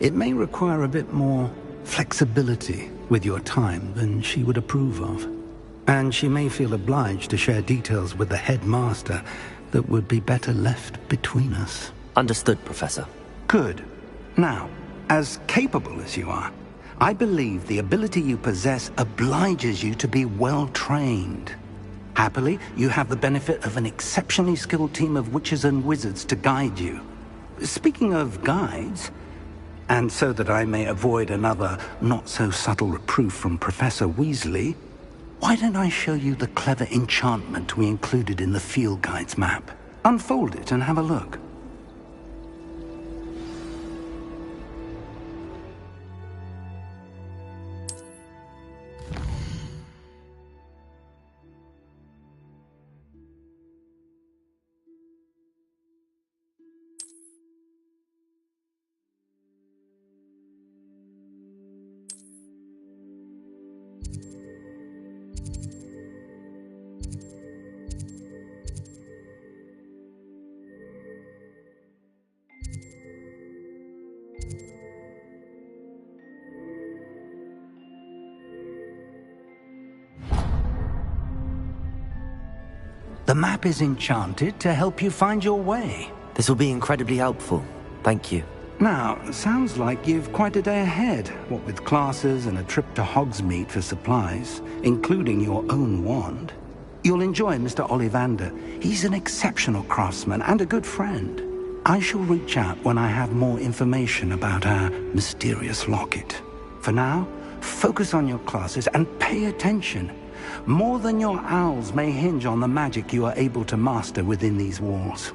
It may require a bit more flexibility with your time than she would approve of. And she may feel obliged to share details with the headmaster that would be better left between us. Understood, Professor. Good. Now, as capable as you are, I believe the ability you possess obliges you to be well-trained. Happily, you have the benefit of an exceptionally skilled team of witches and wizards to guide you. Speaking of guides, and so that I may avoid another not-so-subtle reproof from Professor Weasley, why don't I show you the clever enchantment we included in the field guide's map? Unfold it and have a look. The map is enchanted to help you find your way. This will be incredibly helpful. Thank you. Now, sounds like you've quite a day ahead, what with classes and a trip to Hogsmeade for supplies, including your own wand. You'll enjoy Mr. Ollivander. He's an exceptional craftsman and a good friend. I shall reach out when I have more information about our mysterious locket. For now, focus on your classes and pay attention. More than your owls may hinge on the magic you are able to master within these walls.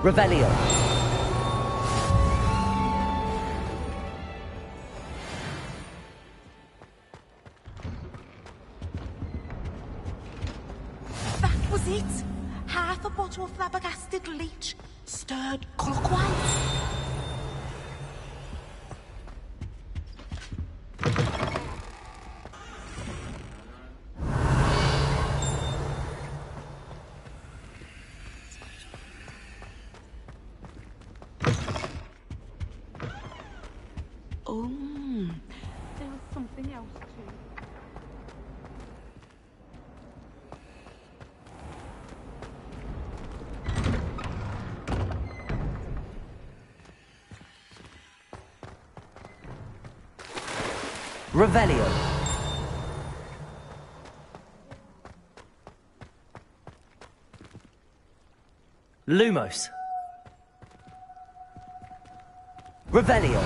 Revelio. That was it. Half a bottle of flabbergasted leech, stirred clockwise. Oh, there was something else too. Revelio. Lumos. Revelio.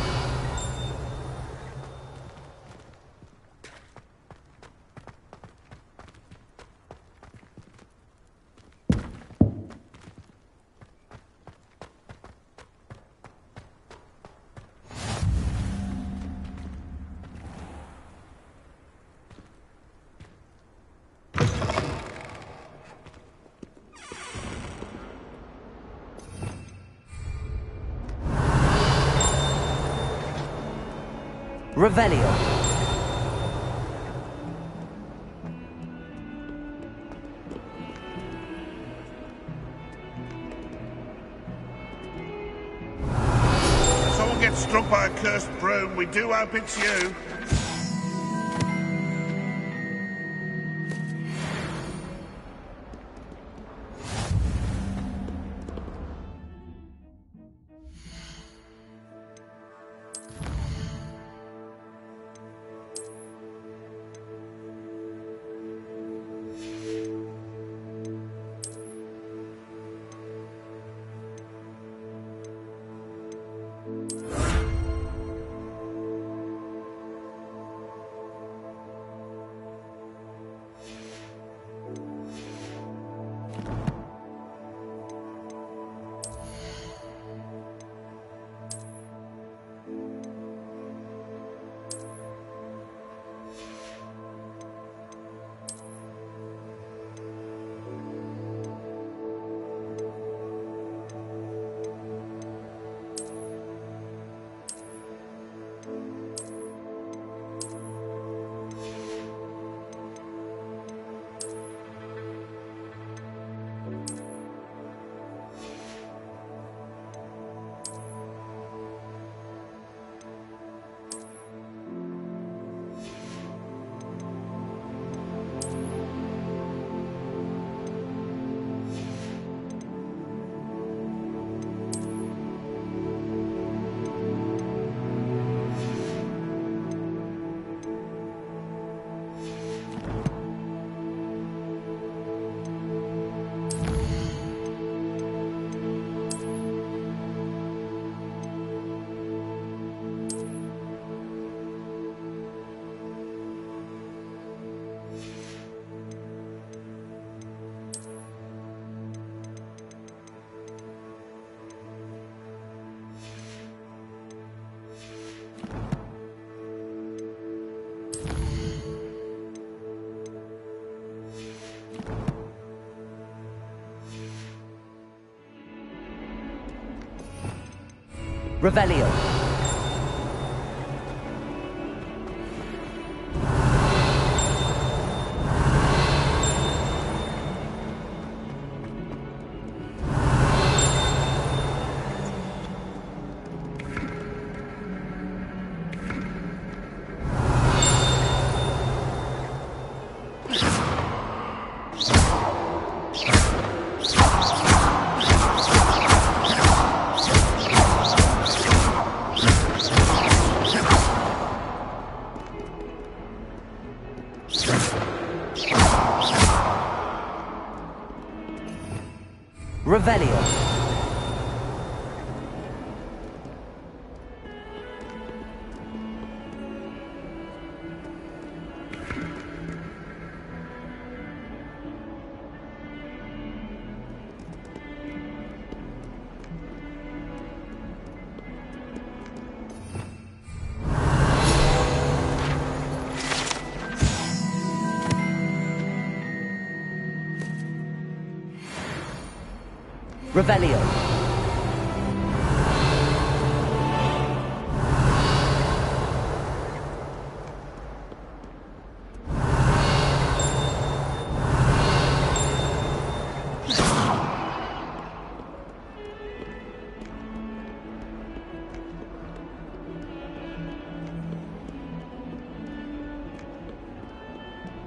Revelio. If someone gets struck by a cursed broom, we do hope it's you. Revelio. Revelio. Revelio.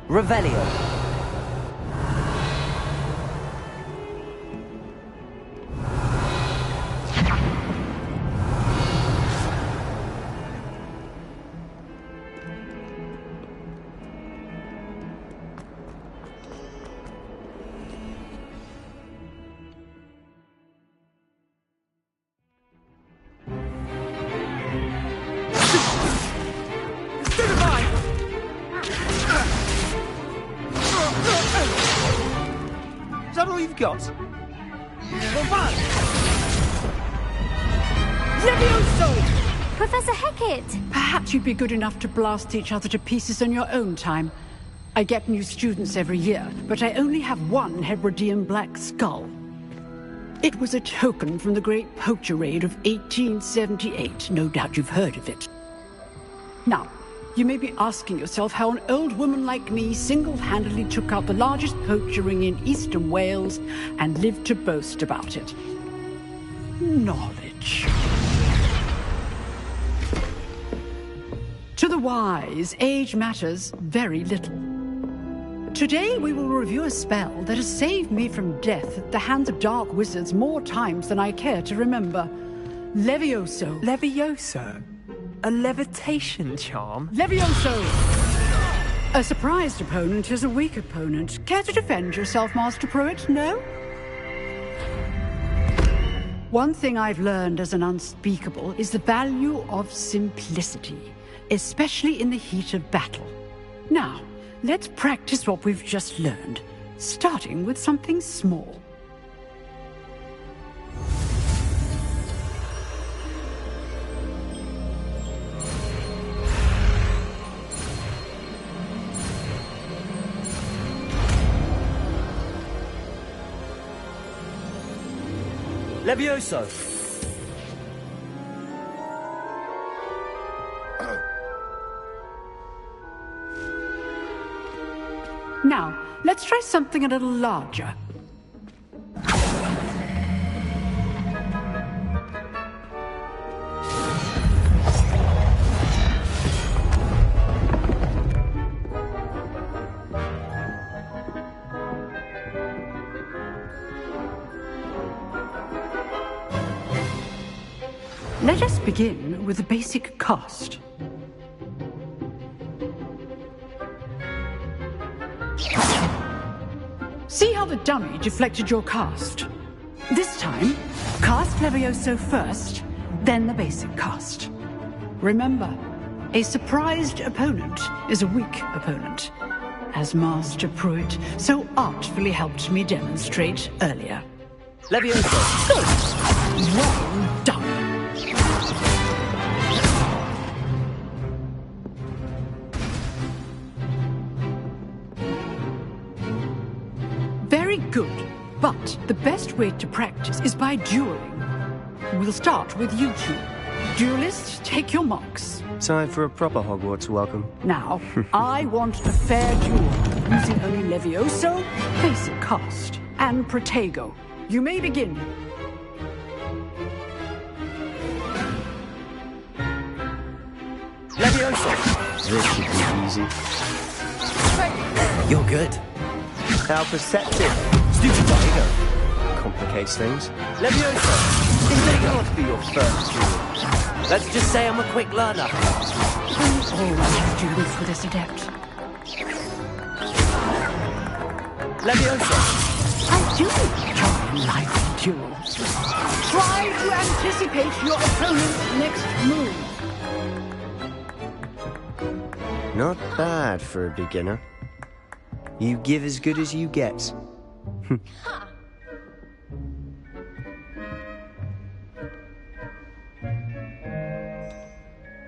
Revelio. Is that all you've got? Well, fine. Levioso! Professor Hecat! Perhaps you'd be good enough to blast each other to pieces on your own time. I get new students every year, but I only have one Hebridean black skull. It was a token from the Great Poacher Raid of 1878. No doubt you've heard of it. Now, you may be asking yourself how an old woman like me single-handedly took out the largest poacher ring in eastern Wales and lived to boast about it. Knowledge. To the wise, age matters very little. Today we will review a spell that has saved me from death at the hands of dark wizards more times than I care to remember. Levioso. Levioso? A levitation charm? Levioso! A surprised opponent is a weak opponent. Care to defend yourself, Master Pruitt? No? One thing I've learned as an unspeakable is the value of simplicity, especially in the heat of battle. Now, let's practice what we've just learned, starting with something small. Levioso. Now, let's try something a little larger. Let us begin with the basic cast. See how the dummy deflected your cast? This time, cast Levioso first, then the basic cast. Remember, a surprised opponent is a weak opponent, as Master Pruitt so artfully helped me demonstrate earlier. Levioso. Good. Well done. Very good, but the best way to practice is by dueling. We'll start with you two. Duelists, take your marks. Time for a proper Hogwarts welcome. Now, I want a fair duel, using only Levioso, basic cast, and Protego. You may begin. Levioso. This should be easy. You're good. How perceptive. Stupid Protego. Complicates things. Levioso. It cannot be your first duel. Let's just say I'm a quick learner. We always have duels with this adept. I do enjoy life duels. Try to anticipate your opponent's next move. Not bad for a beginner. You give as good as you get.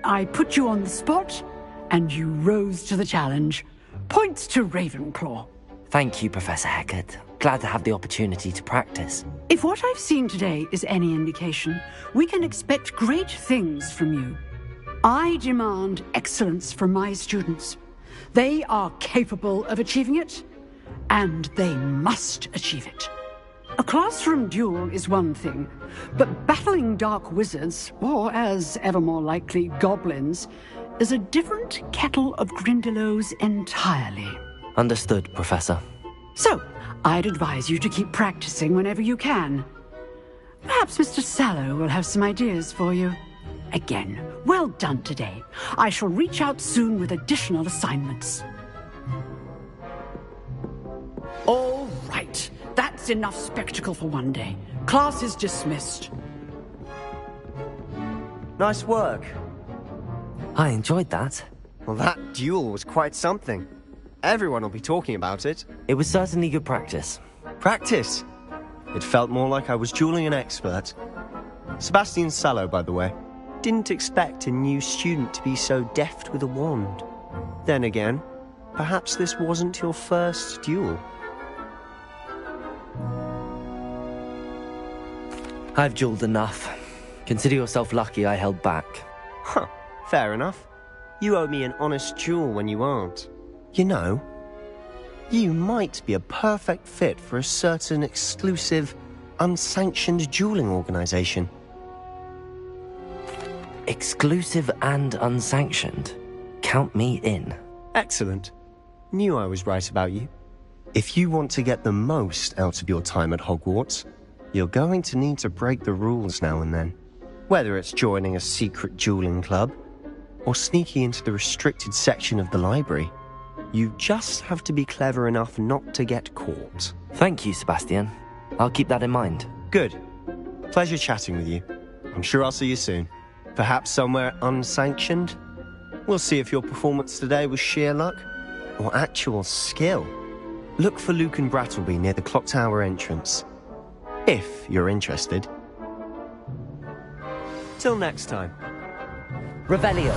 I put you on the spot, and you rose to the challenge. Points to Ravenclaw. Thank you, Professor Hecat. Glad to have the opportunity to practice. If what I've seen today is any indication, we can expect great things from you. I demand excellence from my students. They are capable of achieving it, and they must achieve it. A classroom duel is one thing, but battling dark wizards, or as ever more likely, goblins, is a different kettle of Grindylows entirely. Understood, Professor. So, I'd advise you to keep practicing whenever you can. Perhaps Mr. Sallow will have some ideas for you. Again, well done today. I shall reach out soon with additional assignments. All right. That's enough spectacle for one day. Class is dismissed. Nice work. I enjoyed that. Well, that duel was quite something. Everyone will be talking about it. It was certainly good practice. Practice? It felt more like I was dueling an expert. Sebastian Sallow, by the way. Didn't expect a new student to be so deft with a wand. Then again, perhaps this wasn't your first duel. I've dueled enough. Consider yourself lucky I held back. Huh, fair enough. You owe me an honest duel when you aren't. You know, you might be a perfect fit for a certain exclusive, unsanctioned dueling organization. Exclusive and unsanctioned? Count me in. Excellent. Knew I was right about you. If you want to get the most out of your time at Hogwarts, you're going to need to break the rules now and then. Whether it's joining a secret dueling club, or sneaking into the restricted section of the library, you just have to be clever enough not to get caught. Thank you, Sebastian. I'll keep that in mind. Good. Pleasure chatting with you. I'm sure I'll see you soon. Perhaps somewhere unsanctioned? We'll see if your performance today was sheer luck, or actual skill. Look for Luke and Brattleby near the Clock Tower entrance. If you're interested. Till next time. Revelio.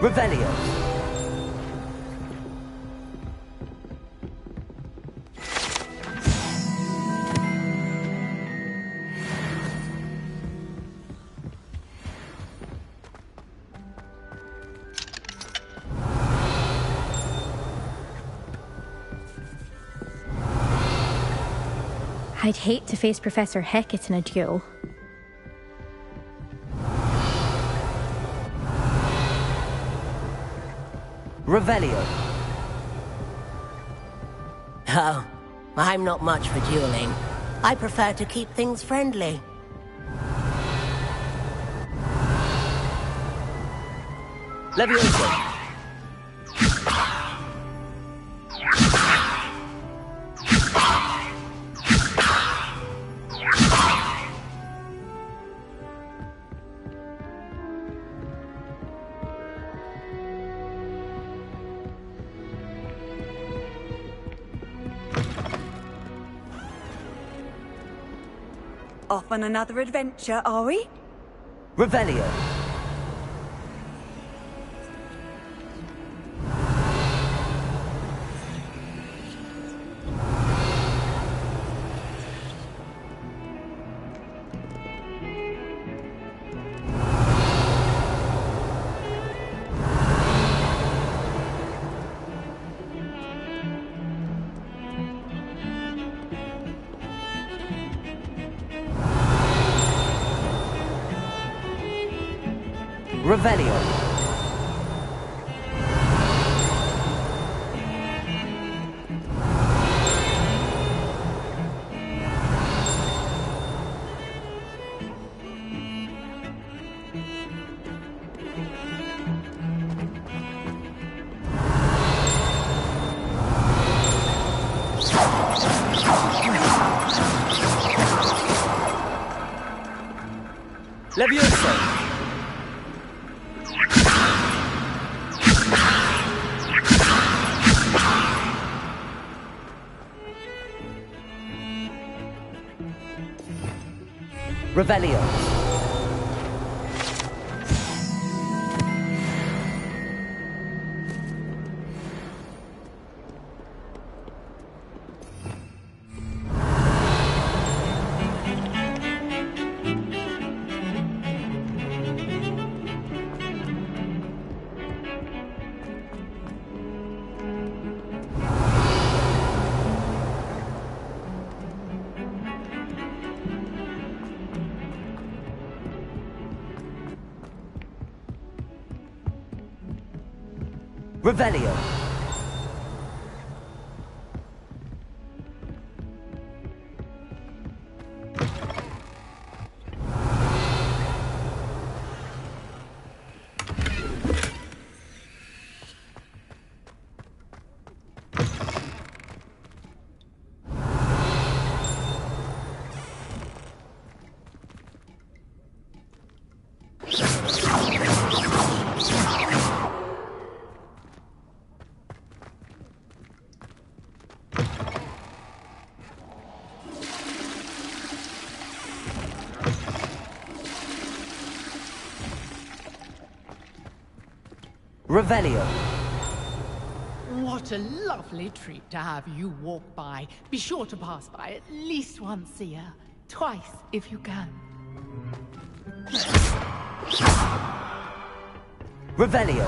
Revelio. I'd hate to face Professor Hecat in a duel. Revelio. Oh, I'm not much for dueling. I prefer to keep things friendly. Levioso. Off on another adventure, are we? Revelio. Revelio. Levioso. Revelio. Revelio. Revelio. What a lovely treat to have you walk by. Be sure to pass by at least once a year. Twice, if you can. Revelio.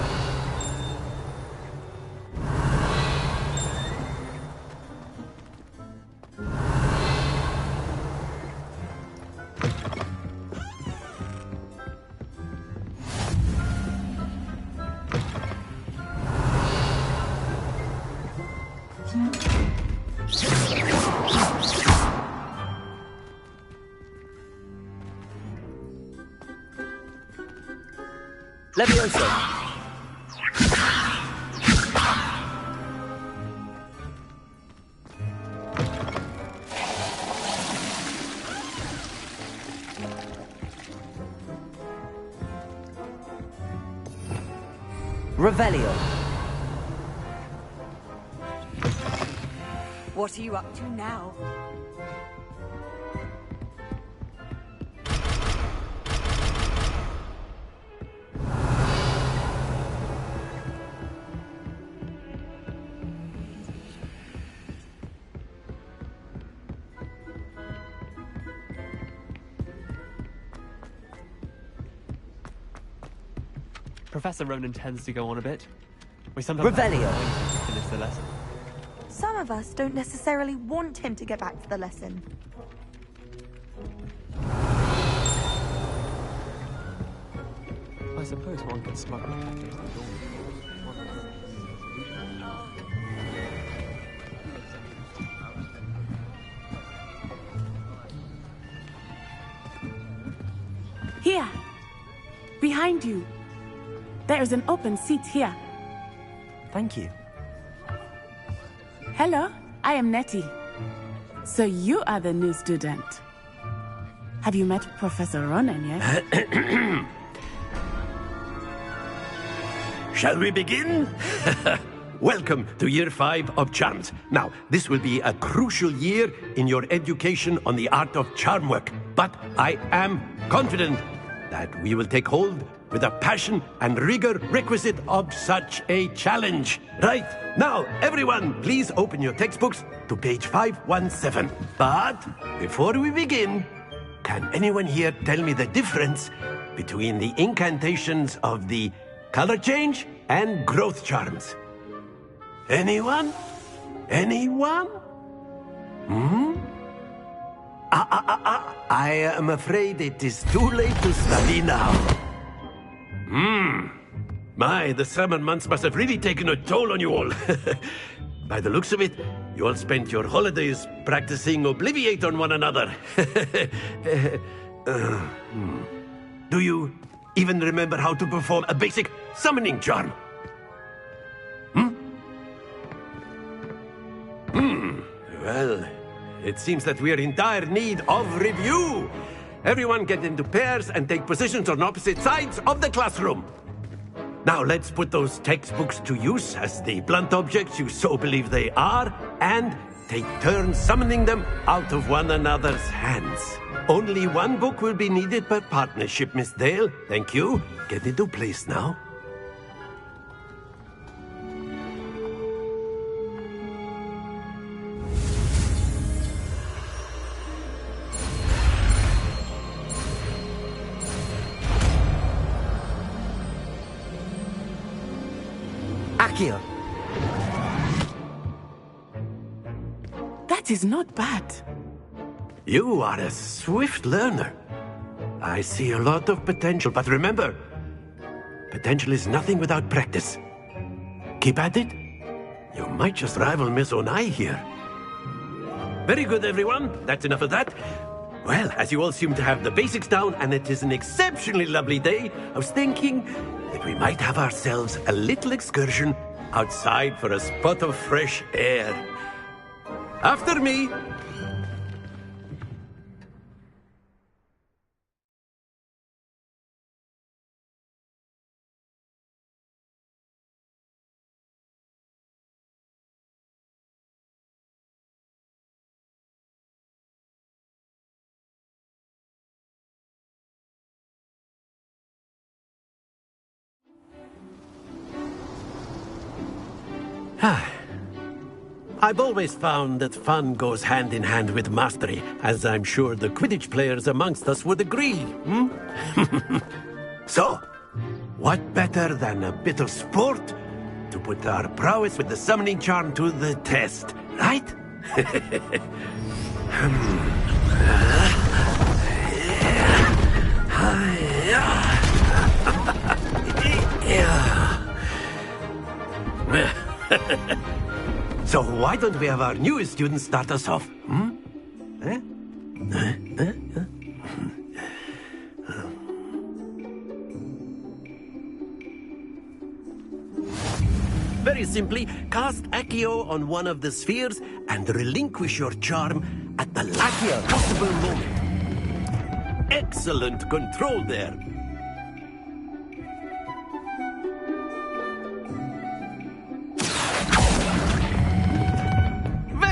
Levioso. Revelio. What are you up to now? Professor Ronan tends to go on a bit. We sometimes Revelio. Finish the lesson. Some of us don't necessarily want him to get back to the lesson. I suppose one can smugly cut into the door. Here. Behind you. There is an open seat here. Thank you. Hello, I am Nettie. So you are the new student. Have you met Professor Ronan yet? Shall we begin? welcome to Year 5 of Charms. Now, this will be a crucial year in your education on the art of charm work. But I am confident that we will take hold with the passion and rigor requisite of such a challenge. Right, now, everyone, please open your textbooks to page 517. But before we begin, can anyone here tell me the difference between the incantations of the color change and growth charms? Anyone? Anyone? I am afraid it is too late to study now. My, the summer months must have really taken a toll on you all. By the looks of it, you all spent your holidays practicing Obliviate on one another. Do you even remember how to perform a basic summoning charm? Well, it seems that we are in dire need of review. Everyone get into pairs and take positions on opposite sides of the classroom. Now let's put those textbooks to use as the blunt objects you so believe they are, and take turns summoning them out of one another's hands. Only one book will be needed per partnership, Miss Dale. Thank you. Get into place now. Akio. That is not bad. You are a swift learner. I see a lot of potential, but remember, potential is nothing without practice. Keep at it. You might just rival Miss Onai here. Very good, everyone. That's enough of that. Well, as you all seem to have the basics down, and it is an exceptionally lovely day, I was thinking that we might have ourselves a little excursion outside for a spot of fresh air. After me. I've always found that fun goes hand in hand with mastery, as I'm sure the Quidditch players amongst us would agree. So, what better than a bit of sport to put our prowess with the summoning charm to the test, right? So why don't we have our newest student start us off? Very simply, cast Accio on one of the spheres and relinquish your charm at the last possible moment. Excellent control there.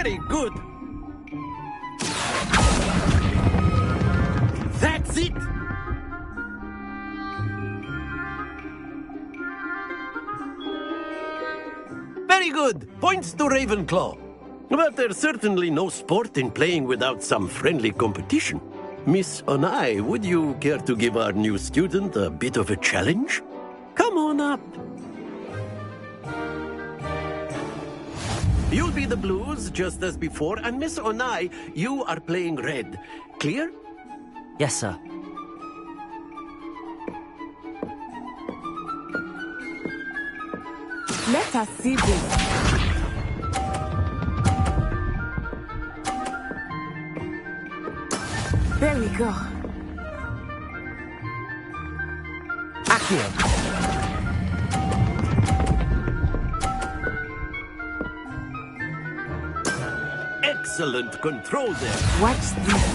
Very good. That's it. Very good. Points to Ravenclaw. But there's certainly no sport in playing without some friendly competition. Miss Onai, would you care to give our new student a bit of a challenge? Come on up. You'll be the blues, just as before, and Miss Onai, you are playing red. Clear? Yes, sir. Let us see this. There we go. Akio. Excellent control there. Watch this.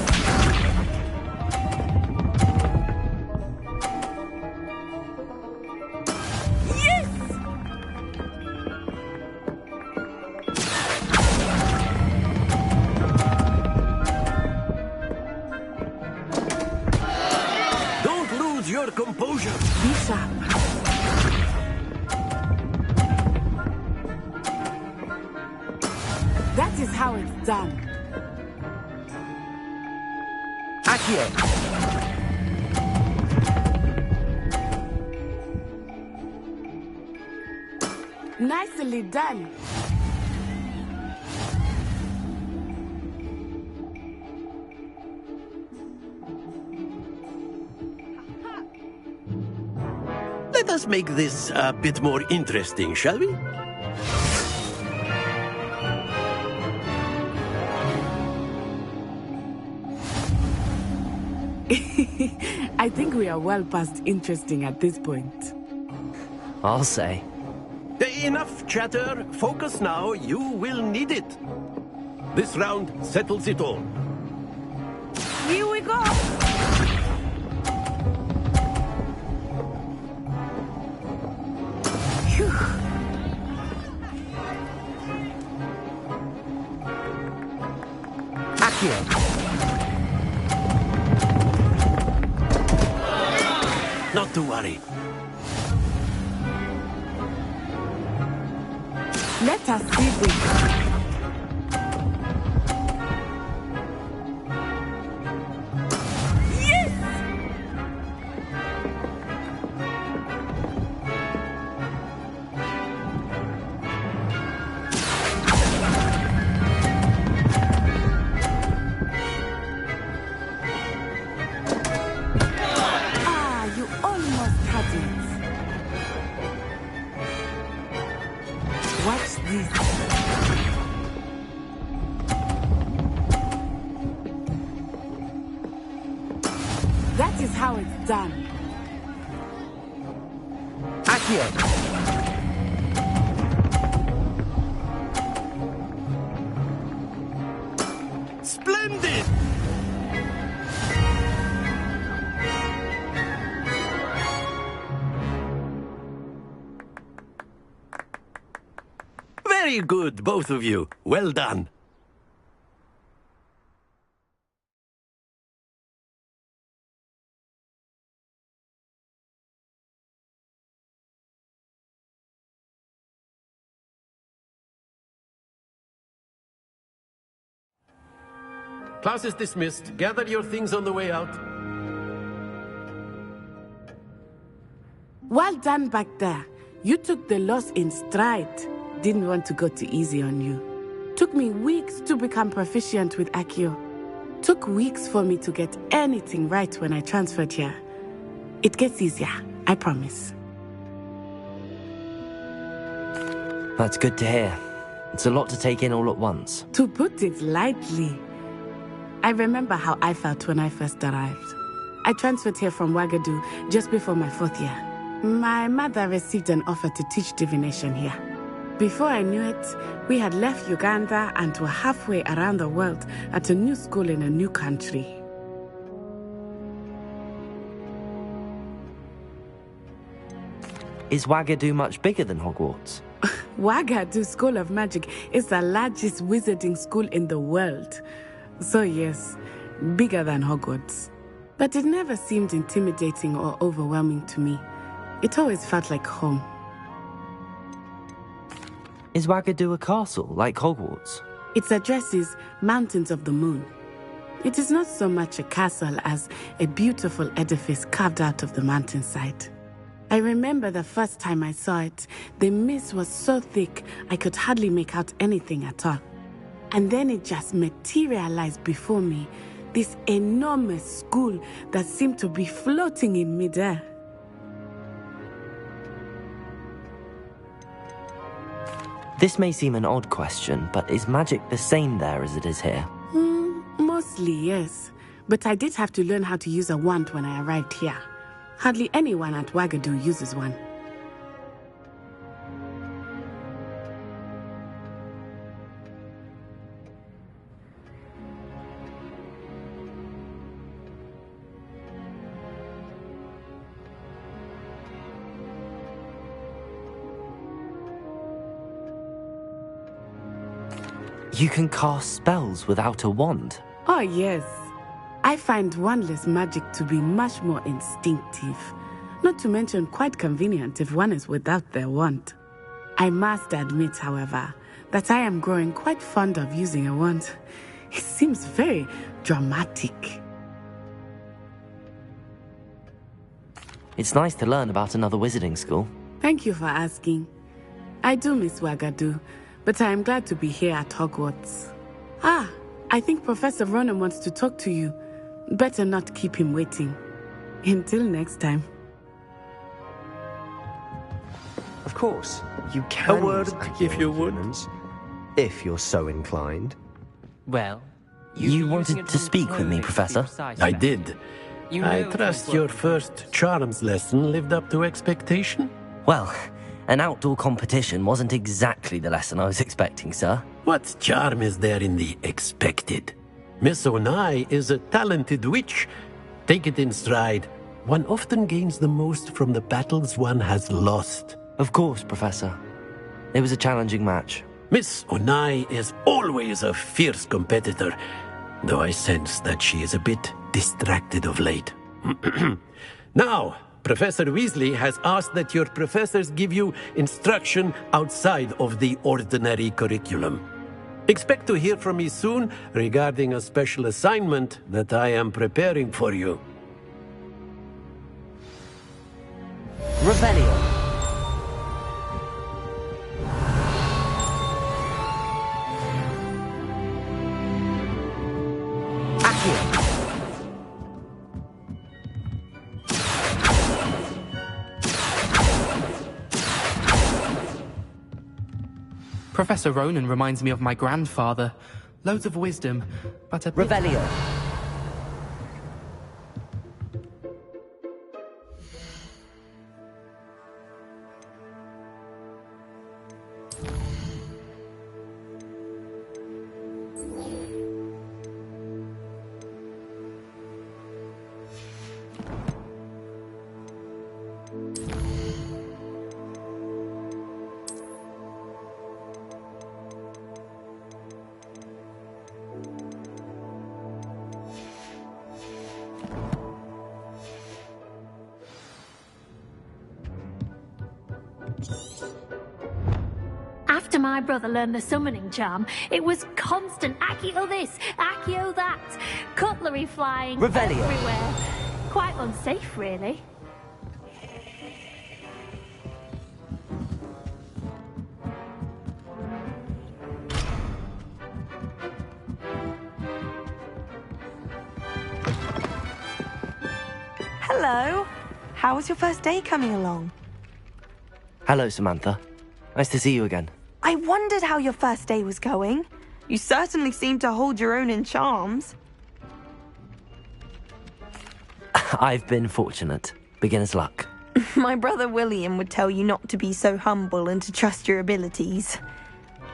That is how it's done. Accio. Nicely done. Let us make this a bit more interesting, shall we? I think we are well past interesting at this point. I'll say. Enough chatter. Focus now. You will need it. This round settles it all. Here we go! Phew. Accio. Not to worry. Let us see this. Yes! Ah, you almost had it. Watch this. That is how it's done. Accio. Splendid! Very good, both of you. Well done. Class is dismissed. Gather your things on the way out. Well done back there. You took the loss in stride. Didn't want to go too easy on you. Took me weeks to become proficient with Accio. Took weeks for me to get anything right when I transferred here. It gets easier, I promise. That's good to hear. It's a lot to take in all at once. To put it lightly, I remember how I felt when I first arrived. I transferred here from Ouagadougou just before my 4th year. My mother received an offer to teach divination here. Before I knew it, we had left Uganda and were halfway around the world at a new school in a new country. Is Ouagadougou much bigger than Hogwarts? Ouagadougou School of Magic is the largest wizarding school in the world. So yes, bigger than Hogwarts. But it never seemed intimidating or overwhelming to me. It always felt like home. Is Ouagadougou a castle, like Hogwarts? Its address is Mountains of the Moon. It is not so much a castle as a beautiful edifice carved out of the mountainside. I remember the first time I saw it, the mist was so thick I could hardly make out anything at all. And then it just materialized before me, this enormous school that seemed to be floating in midair. This may seem an odd question, but is magic the same there as it is here? Mostly, yes. But I did have to learn how to use a wand when I arrived here. Hardly anyone at Ouagadougou uses one. You can cast spells without a wand? Oh, yes. I find wandless magic to be much more instinctive. Not to mention quite convenient if one is without their wand. I must admit, however, that I am growing quite fond of using a wand. It seems very dramatic. It's nice to learn about another wizarding school. Thank you for asking. I do miss Wagadu, but I am glad to be here at Hogwarts. Ah, I think Professor Ronan wants to talk to you. Better not keep him waiting. Until next time. Of course, you can A word, use Accio if you would. documents, if you're so inclined. Well, you wanted to speak with me, Professor? I did. I trust your first charms lesson lived up to expectation? Well, an outdoor competition wasn't exactly the lesson I was expecting, sir. What charm is there in the expected? Miss Onai is a talented witch. Take it in stride. One often gains the most from the battles one has lost. Of course, Professor. It was a challenging match. Miss Onai is always a fierce competitor, though I sense that she is a bit distracted of late. Now, Professor Weasley has asked that your professors give you instruction outside of the ordinary curriculum. Expect to hear from me soon regarding a special assignment that I am preparing for you. Revelio. Professor Ronan reminds me of my grandfather. Loads of wisdom, but a bit... Revelio. After my brother learned the summoning charm, it was constant Accio this, Accio that, cutlery flying Revelio. everywhere. Quite unsafe, really. Hello. How was your first day coming along? Hello, Samantha. Nice to see you again. I wondered how your first day was going. You certainly seem to hold your own in charms. I've been fortunate. Beginner's luck. My brother William would tell you not to be so humble and to trust your abilities.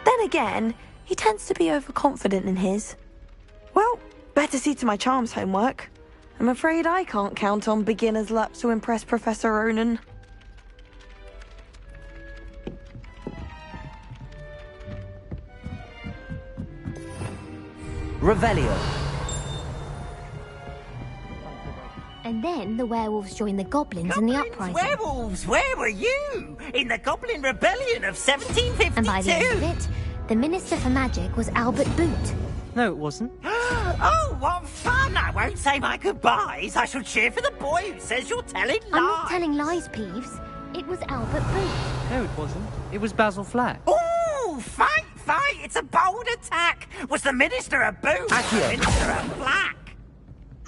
Then again, he tends to be overconfident in his. Well, better see to my charms homework. I'm afraid I can't count on beginner's luck to impress Professor Ronan. Revelio. And then the werewolves joined the goblins in the uprising. Werewolves, where were you? In the Goblin Rebellion of 1752? And by the end of it, the Minister for Magic was Albert Boot. No, it wasn't. Oh, what fun! I won't say my goodbyes. I shall cheer for the boy who says you're telling lies. I'm not telling lies, Peeves. It was Albert Boot. No, it wasn't. It was Basil Flack. Oh, fight, fight! It's a bold attack. Was the Minister a boot? Accio. Minister a black?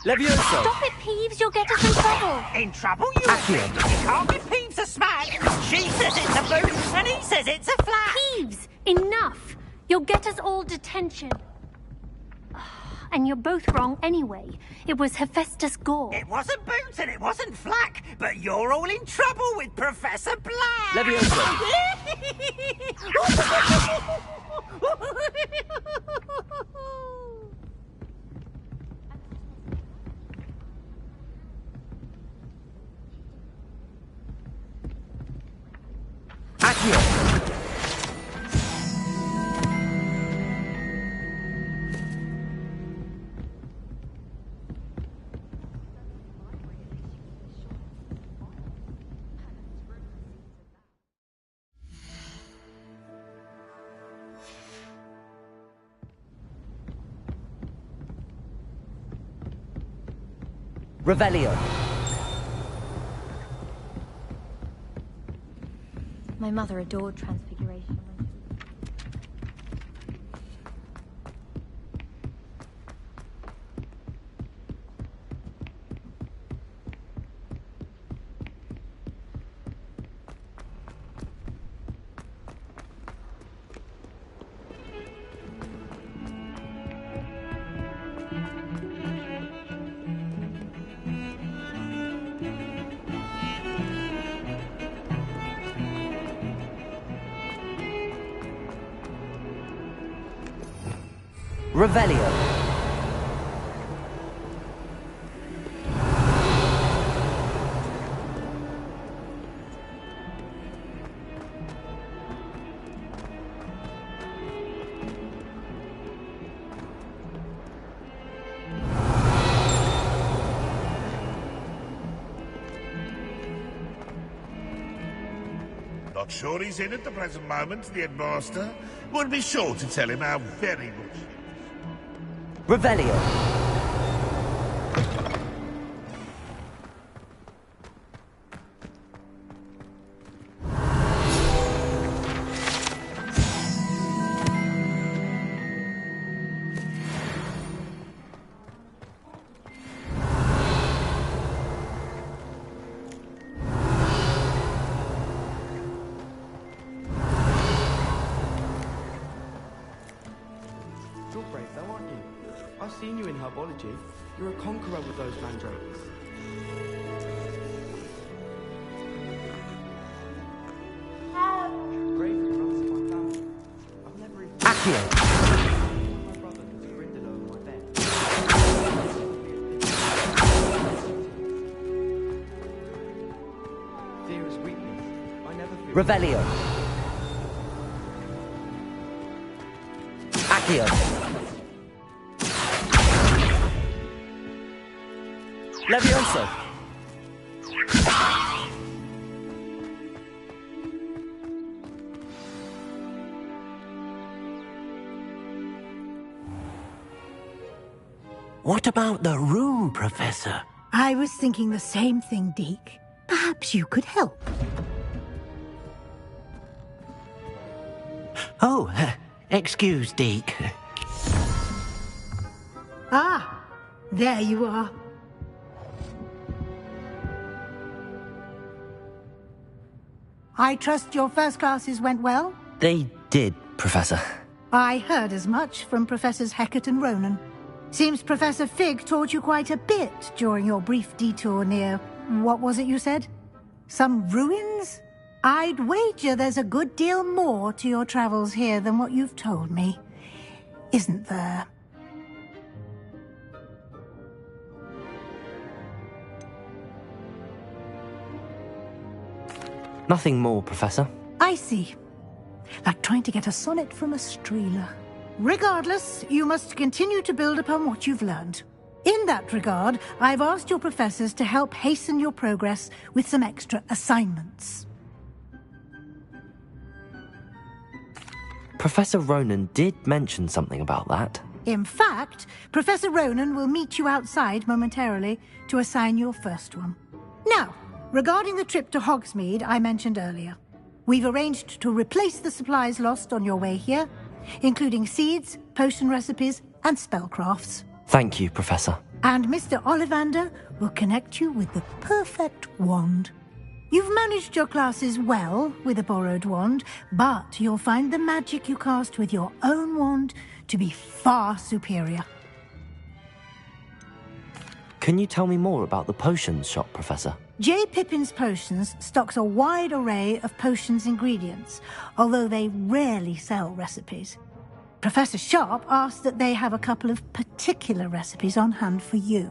Levioso. Stop it, Peeves. You'll get us in trouble. In trouble, you Accio. think? You can't give Peeves a smack. She says it's a boot, and he says it's a flat. Peeves, enough. You'll get us all detention. And you're both wrong anyway. It was Hephaestus Gore. It wasn't Boot and it wasn't Flack, but you're all in trouble with Professor Black. Levioso. Accio. Revelio. My mother adored Transfiguration. Revelio. Not sure he's in at the present moment, the headmaster. We'll be sure to tell him how very much. Revelio. You're brave though, aren't you? I've seen you in herbology. You're a conqueror with those mandrakes. Brave to run to my family. I've never even... Accio. My brother has sprinted over my bed. Fear is weakness. I never feel... Revelio. Accio. Levioso. What about the room, Professor? I was thinking the same thing, Deke. Perhaps you could help. Oh, excuse, Deke. Ah, there you are. I trust your first classes went well? They did, Professor. I heard as much from Professors Hecat and Ronan. Seems Professor Fig taught you quite a bit during your brief detour near... what was it you said? Some ruins? I'd wager there's a good deal more to your travels here than what you've told me. Isn't there? Nothing more, Professor. I see. Like trying to get a sonnet from a streeler. Regardless, you must continue to build upon what you've learned. In that regard, I've asked your professors to help hasten your progress with some extra assignments. Professor Ronan did mention something about that. In fact, Professor Ronan will meet you outside momentarily to assign your first one. Now, regarding the trip to Hogsmeade I mentioned earlier, we've arranged to replace the supplies lost on your way here, including seeds, potion recipes, and spellcrafts. Thank you, Professor. And Mr. Ollivander will connect you with the perfect wand. You've managed your classes well with a borrowed wand, but you'll find the magic you cast with your own wand to be far superior. Can you tell me more about the potions shop, Professor? J. Pippin's Potions stocks a wide array of potions ingredients, although they rarely sell recipes. Professor Sharp asked that they have a couple of particular recipes on hand for you.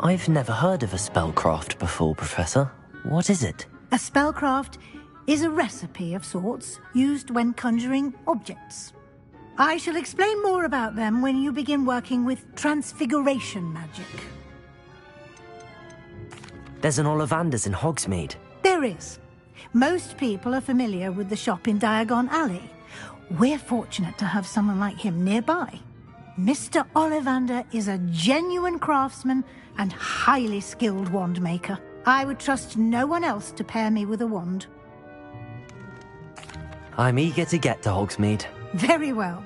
I've never heard of a spellcraft before, Professor. What is it? A spellcraft is a recipe of sorts used when conjuring objects. I shall explain more about them when you begin working with transfiguration magic. There's an Ollivander's in Hogsmeade. There is. Most people are familiar with the shop in Diagon Alley. We're fortunate to have someone like him nearby. Mr. Ollivander is a genuine craftsman and highly skilled wand maker. I would trust no one else to pair me with a wand. I'm eager to get to Hogsmeade. Very well.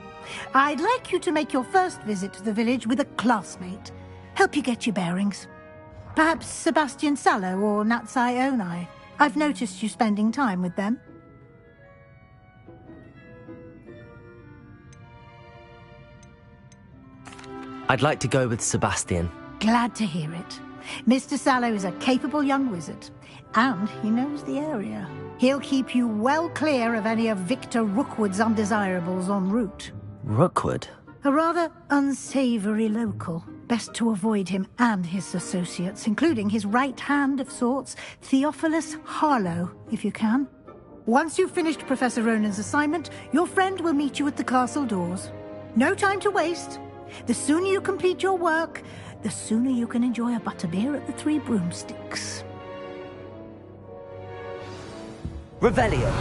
I'd like you to make your first visit to the village with a classmate. Help you get your bearings. Perhaps Sebastian Sallow or Natsai Onai. I've noticed you spending time with them. I'd like to go with Sebastian. Glad to hear it. Mr. Sallow is a capable young wizard, and he knows the area. He'll keep you well clear of any of Victor Rookwood's undesirables en route. Rookwood? A rather unsavory local. Best to avoid him and his associates, including his right hand of sorts, Theophilus Harlow, if you can. Once you've finished Professor Ronan's assignment, your friend will meet you at the castle doors. No time to waste. The sooner you complete your work, the sooner you can enjoy a butterbeer at the Three Broomsticks. Revelio.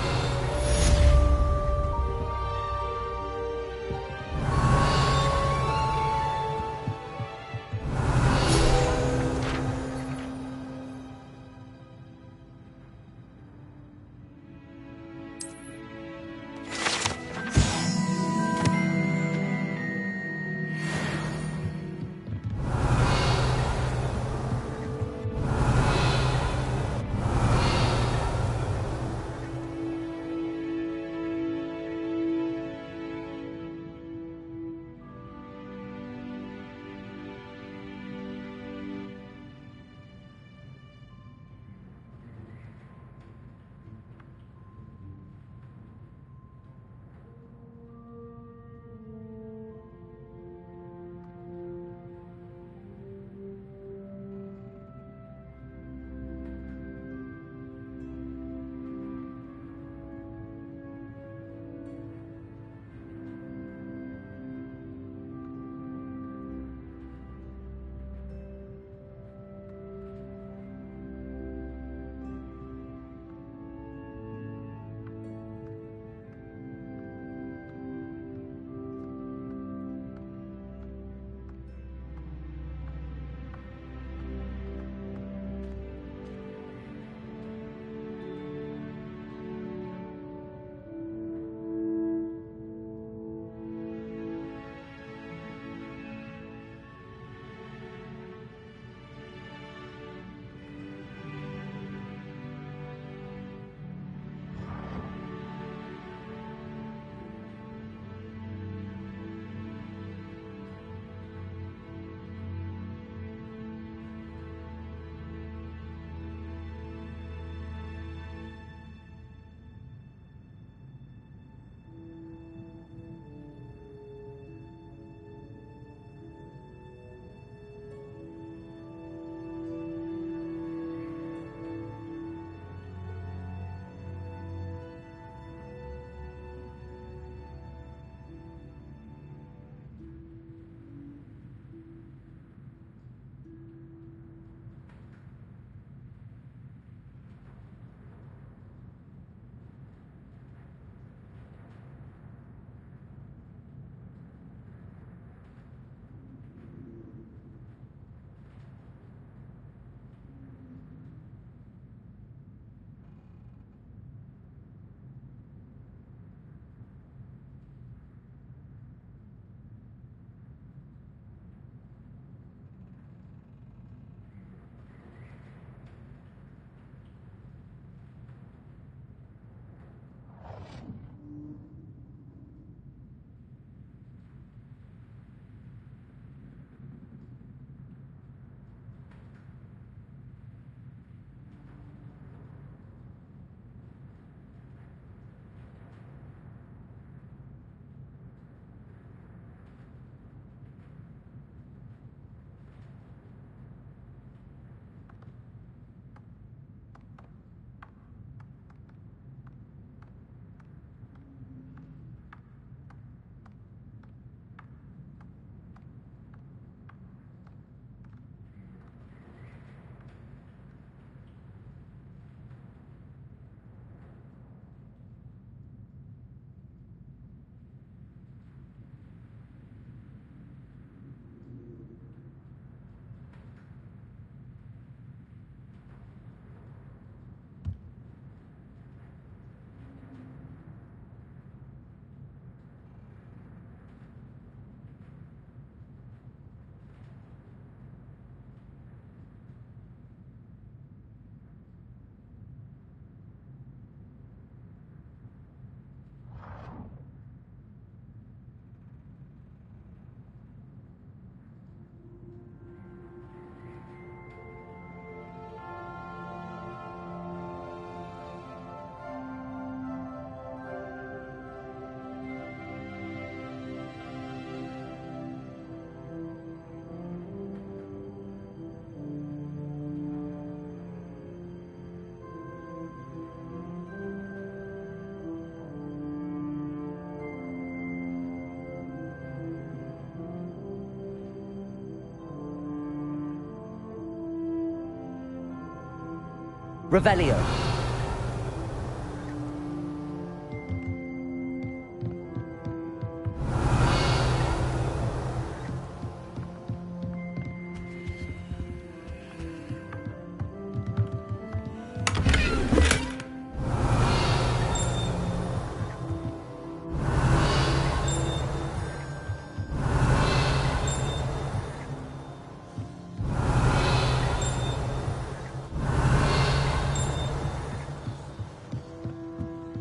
Revelio.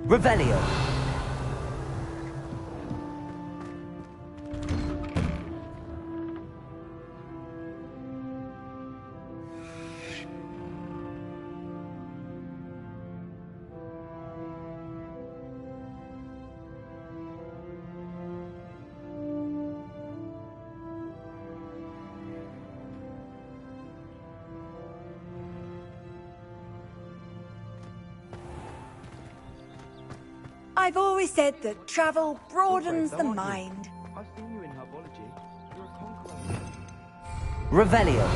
Revelio. I've always said that travel broadens the mind. I've seen you in herbology. You're a conqueror. Revelio.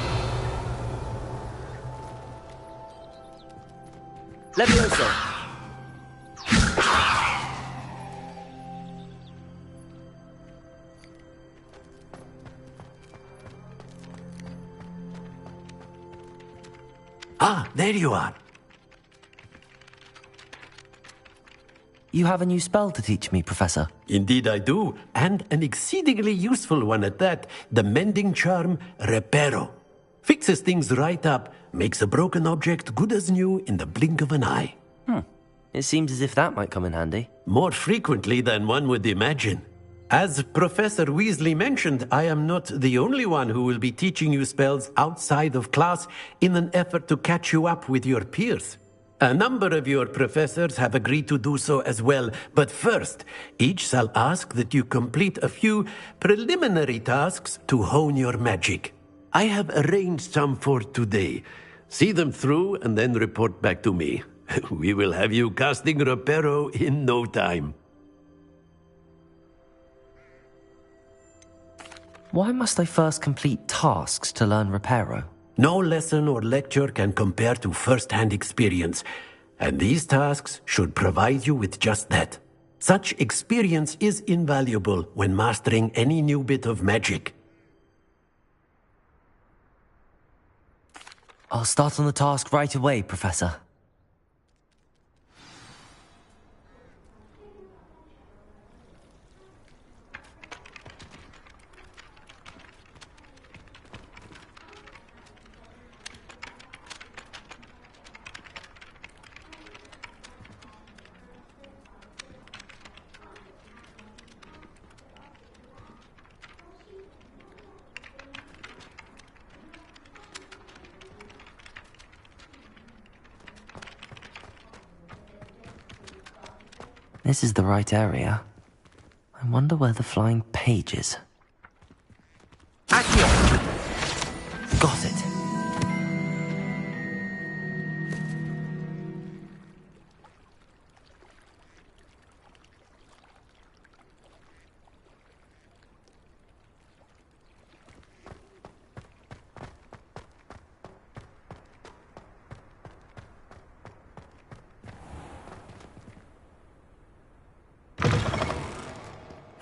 Levioso. Ah, there you are. You have a new spell to teach me, Professor. Indeed I do, and an exceedingly useful one at that. The mending charm, Reparo. Fixes things right up, makes a broken object good as new in the blink of an eye. It seems as if that might come in handy. More frequently than one would imagine. As Professor Weasley mentioned, I am not the only one who will be teaching you spells outside of class in an effort to catch you up with your peers. A number of your professors have agreed to do so as well, but first, each shall ask that you complete a few preliminary tasks to hone your magic. I have arranged some for today. See them through and then report back to me. We will have you casting Reparo in no time. Why must I first complete tasks to learn Reparo? No lesson or lecture can compare to first-hand experience, and these tasks should provide you with just that. Such experience is invaluable when mastering any new bit of magic. I'll start on the task right away, Professor. This is the right area. I wonder where the flying page is. Accio! Got it.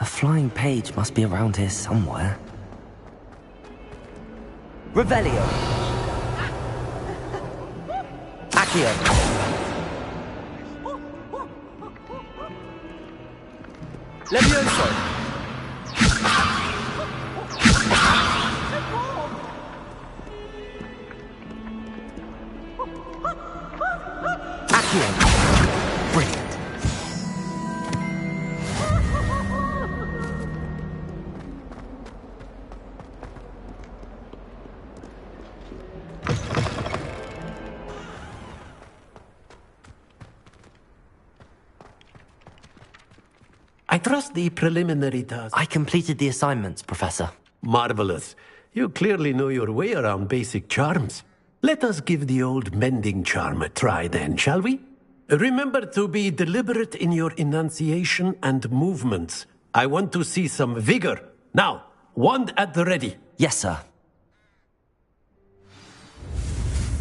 Flying page must be around here somewhere. Revelio. Accio. Levioso. Accio. Brilliant. I trust the preliminary task. I completed the assignments, Professor. Marvelous. You clearly know your way around basic charms. Let us give the old mending charm a try then, shall we? Remember to be deliberate in your enunciation and movements. I want to see some vigor. Now, wand at the ready. Yes, sir.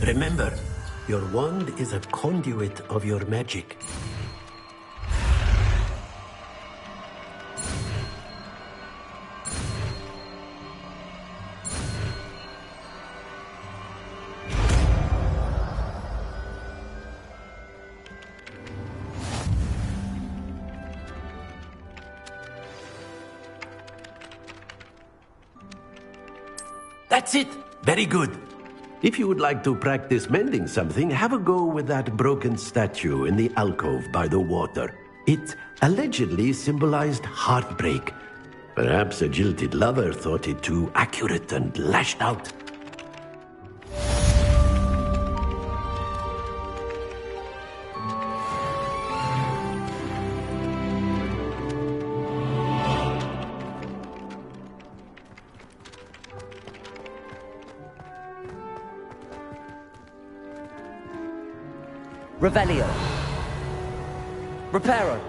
Remember, Your wand is a conduit of your magic. That's it! Very good. If you would like to practice mending something, have a go with that broken statue in the alcove by the water. It allegedly symbolized heartbreak. Perhaps a jilted lover thought it too accurate and lashed out. Revelio. Reparo.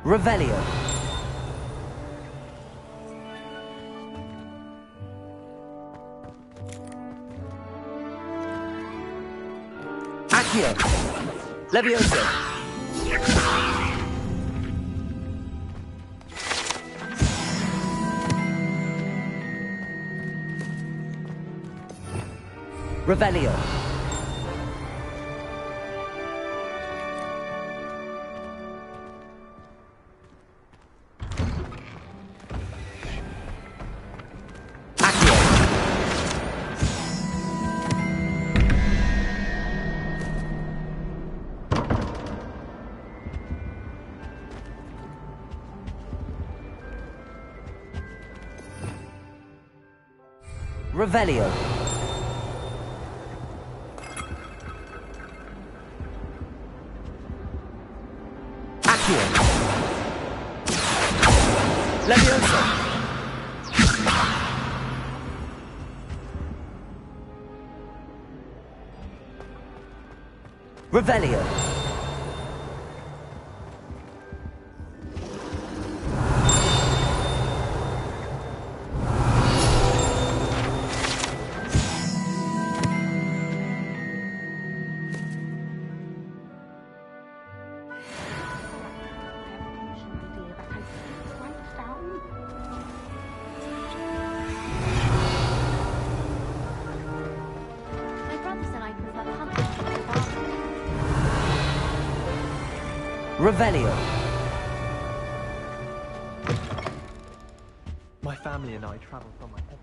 Revelio. Accio. Levioso. Revelio. Revelio. Accio. Levioso. Revelio. Revelio. My family and I traveled from my head.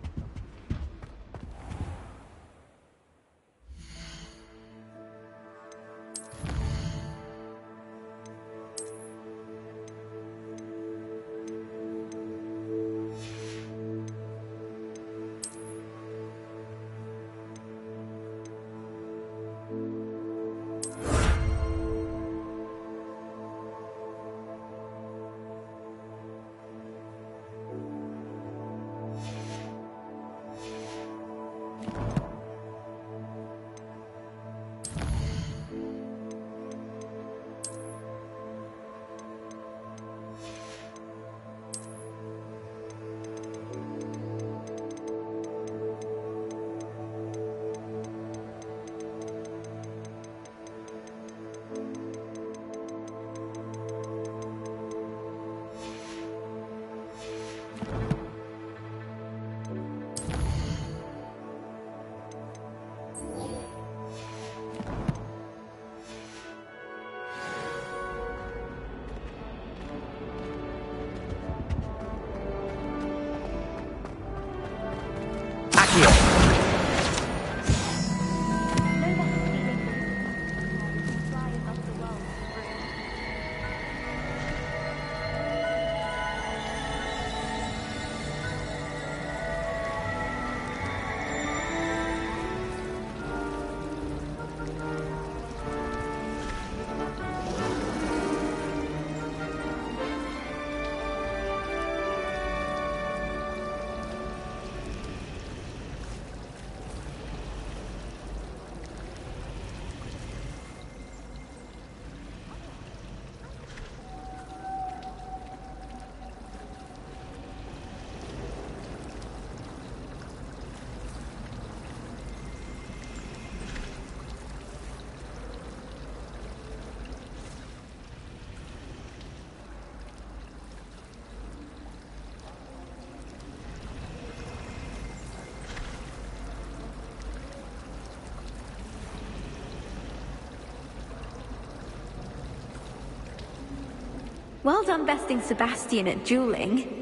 Well done besting Sebastian at dueling.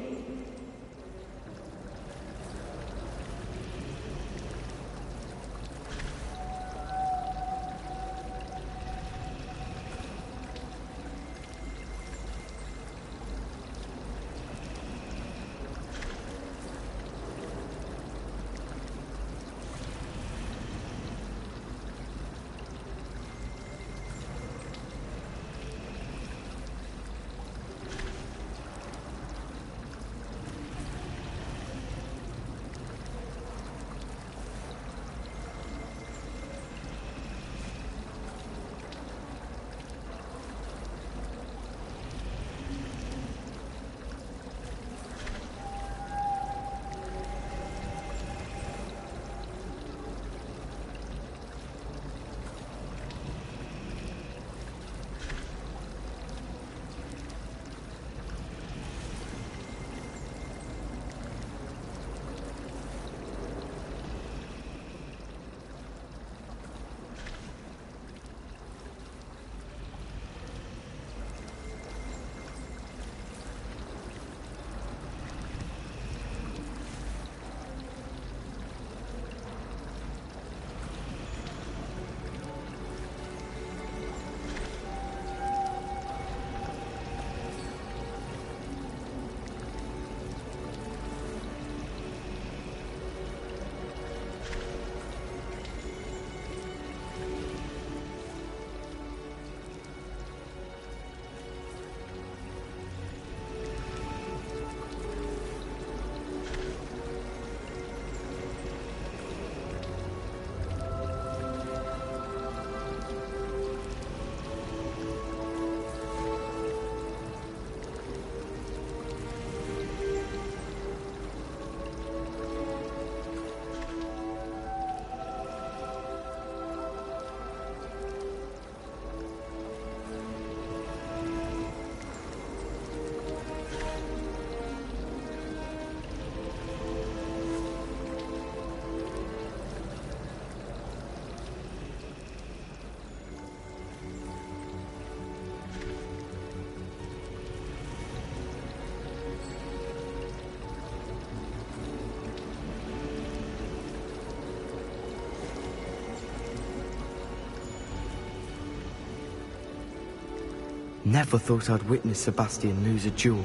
Never thought I'd witness Sebastian lose a duel.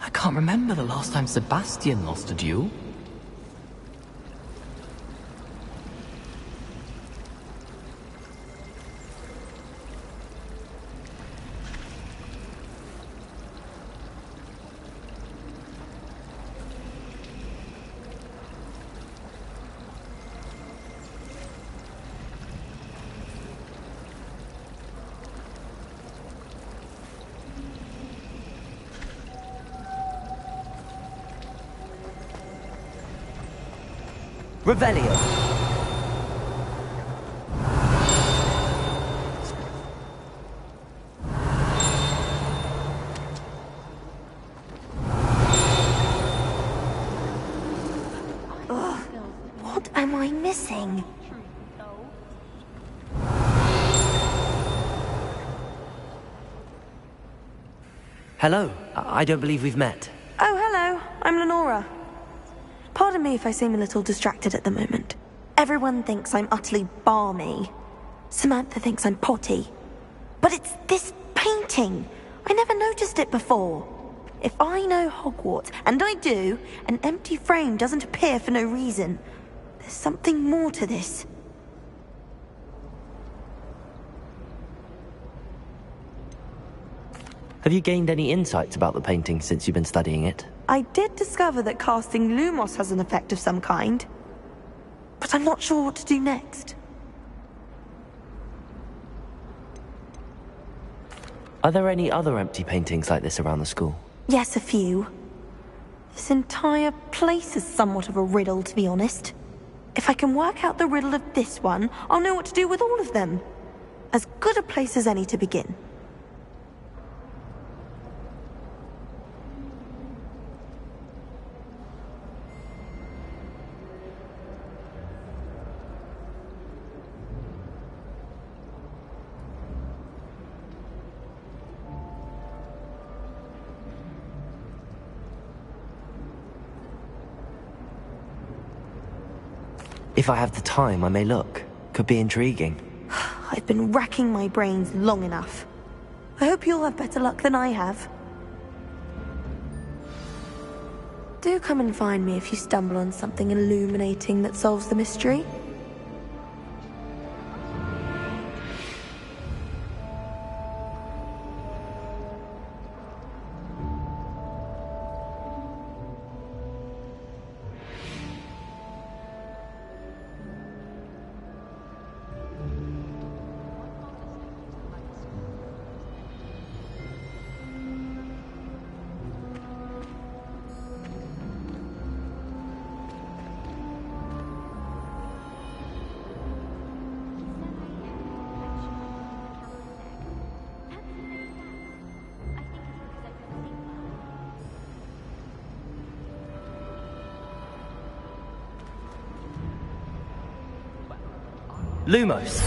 I can't remember the last time Sebastian lost a duel. Revelio. What am I missing? Hello. I don't believe we've met. Oh, hello. I'm Lenora. Pardon me if I seem a little distracted at the moment. Everyone thinks I'm utterly balmy. Samantha thinks I'm potty. But it's this painting. I never noticed it before. If I know Hogwarts, and I do, an empty frame doesn't appear for no reason. There's something more to this. Have you gained any insights about the painting since you've been studying it? I did discover that casting Lumos has an effect of some kind. But I'm not sure what to do next. Are there any other empty paintings like this around the school? Yes, a few. This entire place is somewhat of a riddle, to be honest. If I can work out the riddle of this one, I'll know what to do with all of them. As good a place as any to begin. If I have the time, I may look. Could be intriguing. I've been racking my brains long enough. I hope you'll have better luck than I have. Do come and find me if you stumble on something illuminating that solves the mystery. Lumos!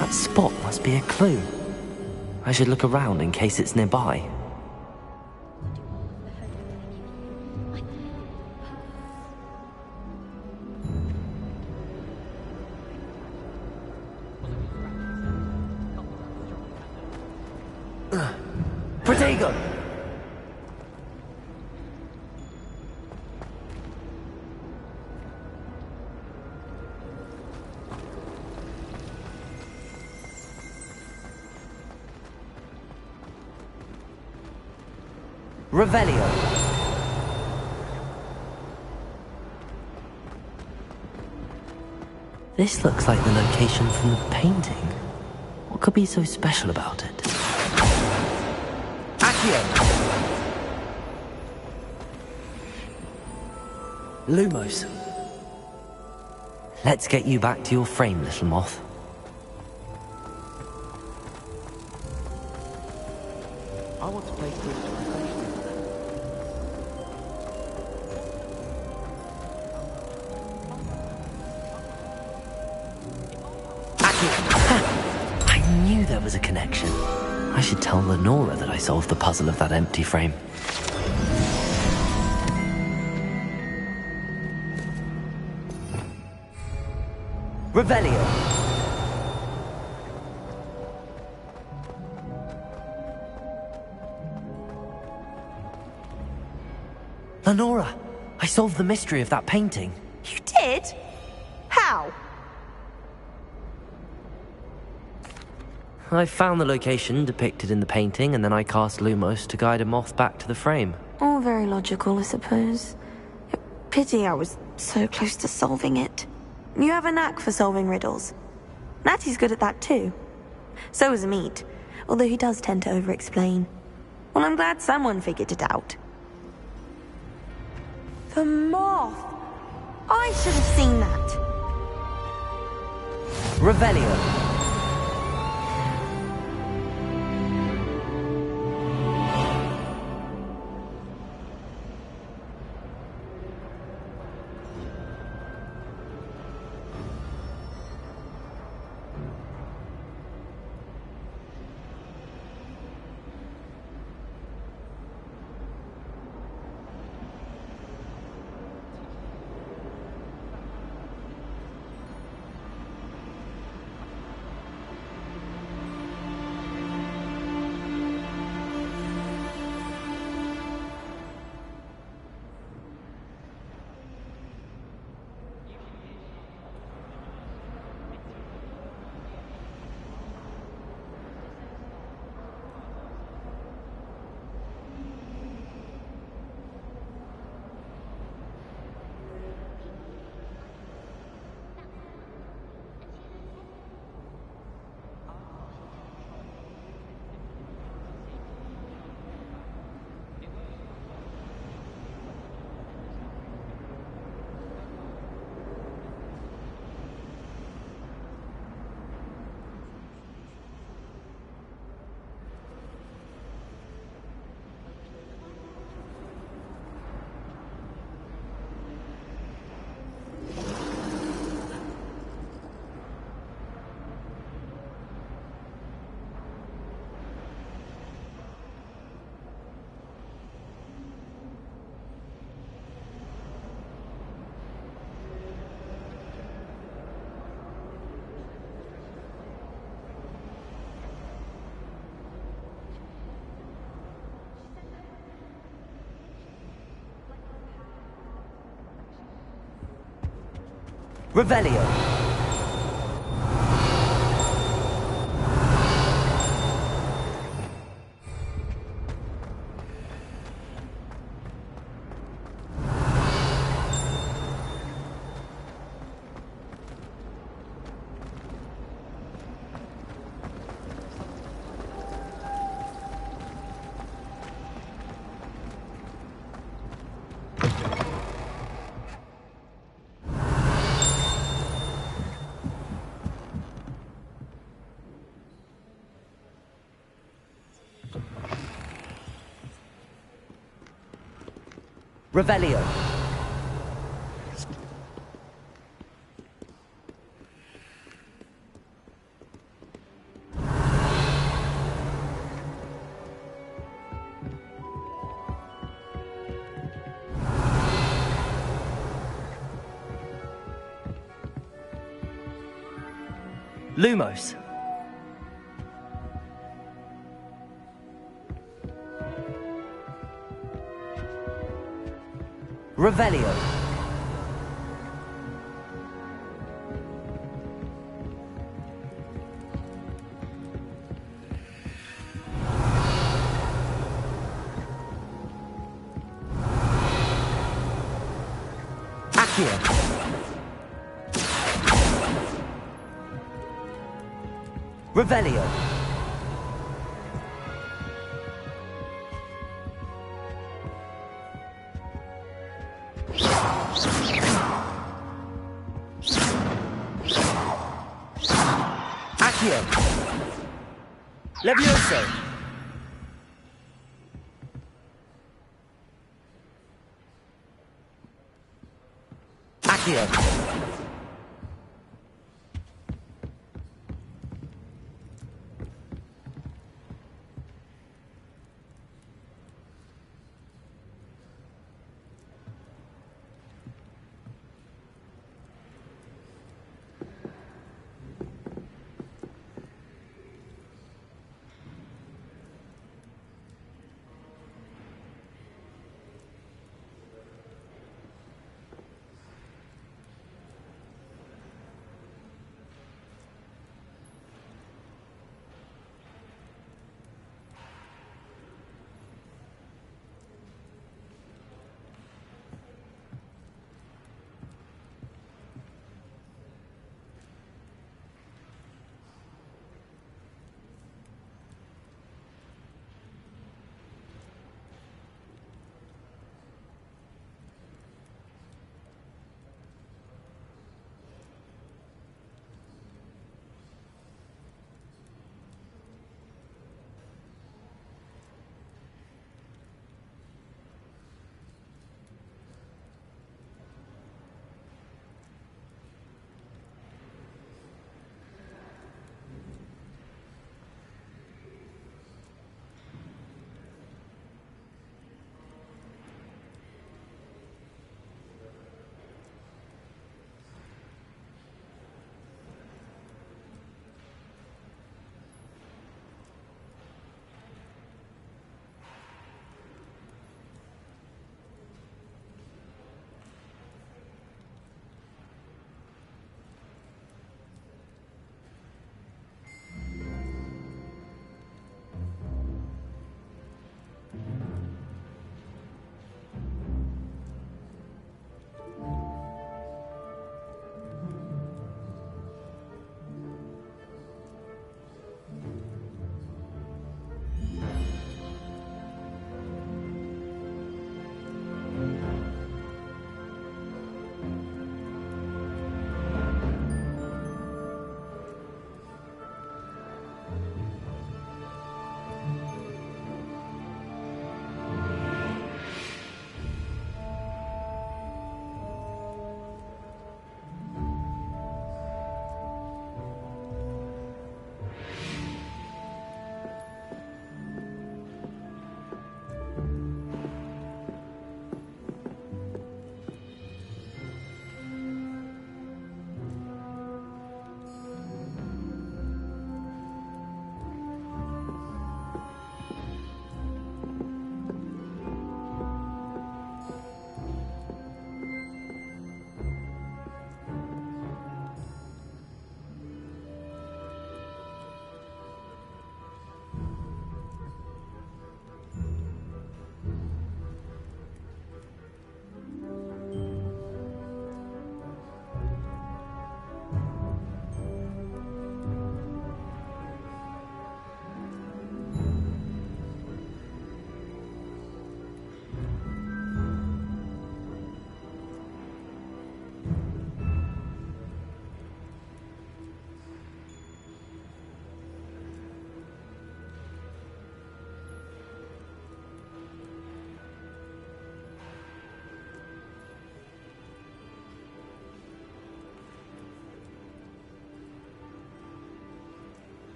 That spot must be a clue. I should look around in case it's nearby. Protego! Revelio. This looks like the location from the painting. What could be so special about it? Accio! Lumos. Let's get you back to your frame, little moth. I want to play Quiz to I knew there was a connection. I should tell Lenora that I solved the puzzle of that empty frame. Revelio. Lenora, I solved the mystery of that painting. You did? How? I found the location depicted in the painting, and then I cast Lumos to guide a moth back to the frame. All very logical, I suppose. Pity I was so close to solving it. You have a knack for solving riddles. Natty's good at that too. So is Meat, although he does tend to over-explain. Well, I'm glad someone figured it out. The moth! I should have seen that. Revelio. Revelio. Revelio. Lumos. Revelio. Accio. Revelio. Accio. Levioso. Accio.